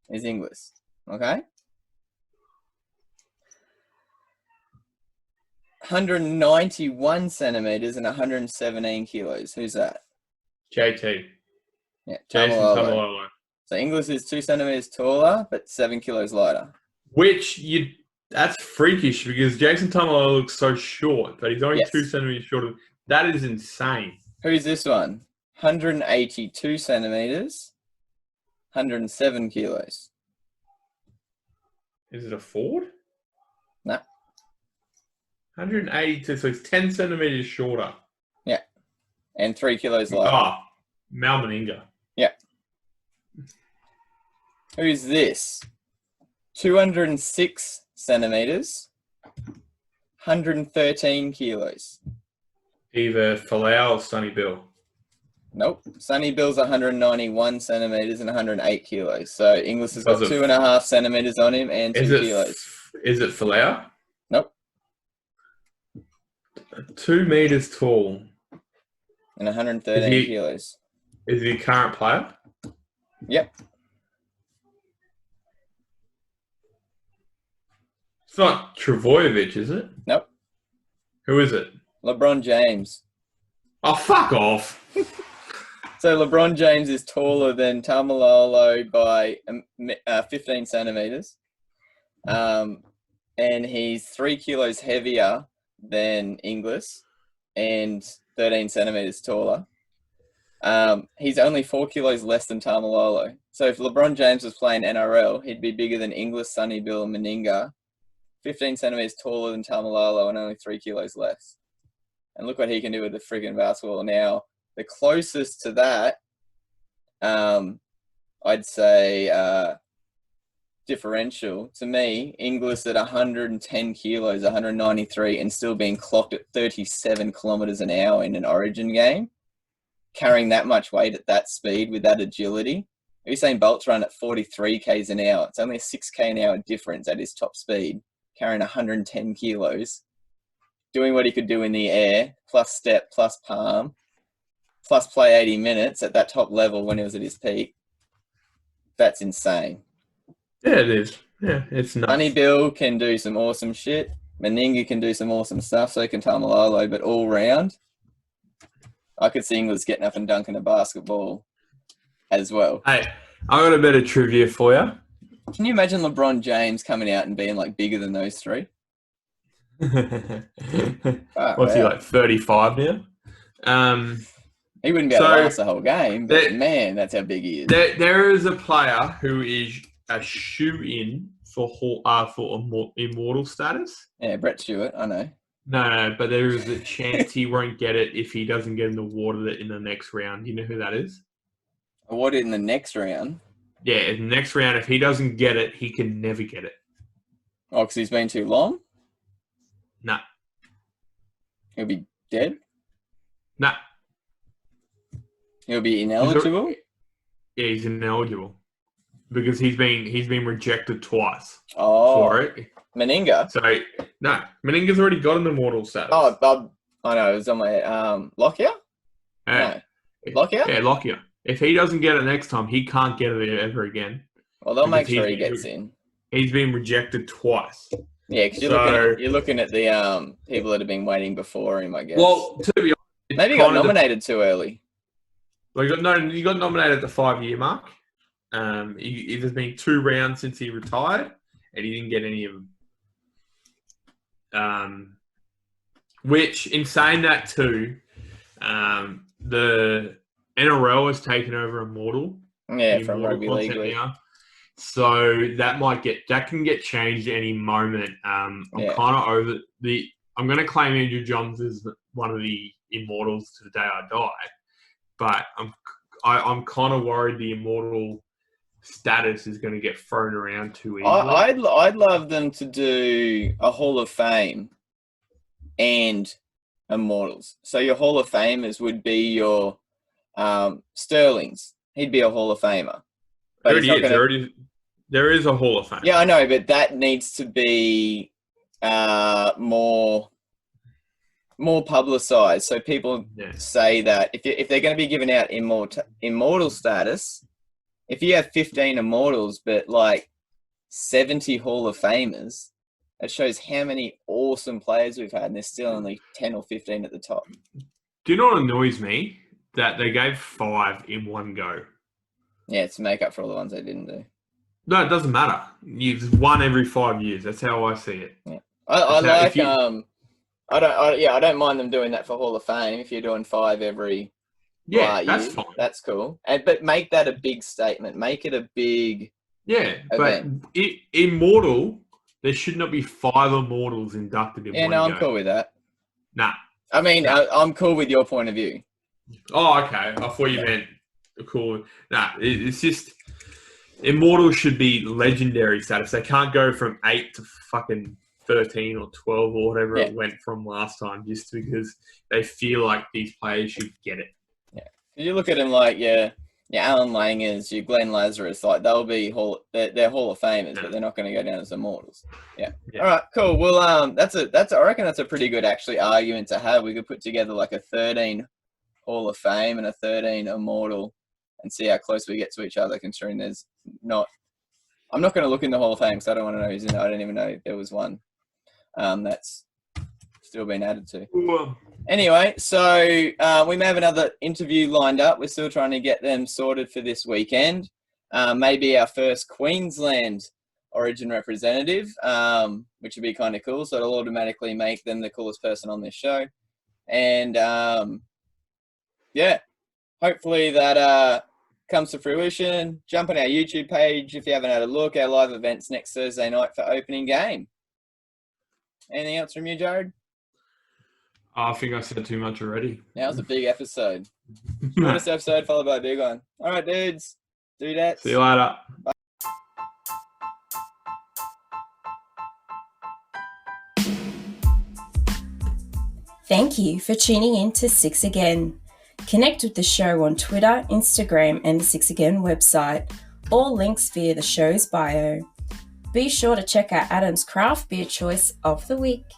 is Inglis. Okay? 191 centimeters and 117 kilos. Who's that? JT. Yeah, Jason Tamalolo. So Inglis is 2 centimeters taller, but 7 kilos lighter. That's freakish because Jason Tamalolo looks so short, but he's only 2 centimeters shorter. That is insane. Who's this one? 182 centimeters, 107 kilos. Is it a Ford? No. 182, so it's 10 centimeters shorter. Yeah. And 3 kilos lighter. Ah, Mal Meninga. Yeah. Who's this? 206 centimeters, 113 kilos. Either Folau or Sonny Bill. Nope. Sonny Bill's 191 centimeters and 108 kilos. So Inglis has got Was it- 2.5 centimeters on him and 2 kilos. Is it Falau? Nope. 2 meters tall. And 113 kilos. Is he a current player? Yep. It's not Travojevic, is it? Nope. Who is it? LeBron James. Oh, fuck off. So LeBron James is taller than Tamalolo by 15 centimeters. And he's 3 kilos heavier than Inglis and 13 centimeters taller. He's only 4 kilos less than Tamalolo. So if LeBron James was playing NRL, he'd be bigger than Inglis, Sonny Bill, and Meninga, 15 centimeters taller than Tamalolo, and only 3 kilos less. And look what he can do with the friggin' basketball. Now, the closest to that, I'd say differential. To me, Inglis at 110 kilos, 193, and still being clocked at 37 kilometers an hour in an Origin game, carrying that much weight at that speed with that agility. Usain Bolt's run at 43 k's an hour. It's only a 6k an hour difference at his top speed, carrying 110 kilos, doing what he could do in the air, plus step, plus palm, plus play 80 minutes at that top level when he was at his peak. That's insane. Yeah, it is. Yeah, it's nuts. Sonny Bill can do some awesome shit. Meninga can do some awesome stuff, so can Tamalolo, but all round, I could see Inglis getting up and dunking a basketball as well. Hey, I got a bit of trivia for you. Can you imagine LeBron James coming out and being like bigger than those three? What's he, like 35 now? He wouldn't be able to last the whole game, but man, that's how big he is. There is a player who is a shoe-in for immortal status. Yeah, Brett Stewart, I know. No, but there is a chance he won't get it if he doesn't get awarded it in the next round. You know who that is? Awarded in the next round? Yeah, in the next round, if he doesn't get it, he can never get it. Oh, because he's been too long? Nah. He'll be dead? Nah. He'll be ineligible? Yeah, he's ineligible. Because he's been rejected twice for it. Meninga? So, no. Meninga's already got an immortal status. Oh, I know. It was on my... Lockyer? No. Lockyer? Yeah, Lockyer. If he doesn't get it next time, he can't get it ever again. Well, they'll make sure he gets in. He's been rejected twice. Yeah, because you're looking at the people that have been waiting before him, I guess. Well, to be honest... Maybe he got nominated too early. Well, he got nominated at the 5-year mark. There's been 2 rounds since he retired, and he didn't get any of them. Which, in saying that too, the NRL has taken over Immortal. Yeah, from Rugby League. Now. So that can get changed any moment. I'm kind of over I'm going to claim Andrew Johns as one of the Immortals to the day I die, but I'm kind of worried the Immortal status is going to get thrown around too easily. I'd love them to do a Hall of Fame and Immortals. So your Hall of Famers would be your Sterling's. He'd be a Hall of Famer. But there is a Hall of Fame. Yeah, I know, but that needs to be more publicized. So people say that if they're going to be giving out immortal status, if you have 15 Immortals but like 70 Hall of Famers, that shows how many awesome players we've had, and there's still only 10 or 15 at the top. Do you know what annoys me? That they gave 5 in one go. Yeah, it's to make up for all the ones they didn't do. No, it doesn't matter. You've won every 5 years. That's how I see it. Yeah. I don't mind them doing that for Hall of Fame if you're doing 5 every that's fine. That's cool. But make that a big statement. Make it a big event. But Immortal, there should not be 5 Immortals inducted in one go. I'm cool with that. Nah. I mean, I'm cool with your point of view. Oh, okay. I thought you meant cool. Nah, it's just Immortal should be legendary status. They can't go from 8 to fucking 13 or 12 or whatever it went from last time just because they feel like these players should get it. Yeah. You look at them like your Alan Langers, your Glenn Lazarus, like they'll be they're Hall of Famers, but they're not going to go down as immortals. Yeah. All right, cool. Well, I reckon that's a pretty good actually argument to have. We could put together like a 13 Hall of Fame and a 13 immortal, and see how close we get to each other. Considering there's not, I'm not going to look in the Hall of Fame because I don't want to know who's in it. I don't even know there was one that's still been added to. Anyway, so we may have another interview lined up. We're still trying to get them sorted for this weekend. Maybe our first Queensland Origin representative, which would be kind of cool. So it'll automatically make them the coolest person on this show. And hopefully that comes to fruition. Jump on our YouTube page if you haven't had a look. Our live events next Thursday night for opening game. Anything else from you, Jared? I think I said too much already. That was a big episode. Shortest episode followed by a big one. All right, dudes. Do that. See you later. Bye. Thank you for tuning in to Six Again. Connect with the show on Twitter, Instagram, and the Six Again website. All links via the show's bio. Be sure to check out Adam's craft beer choice of the week.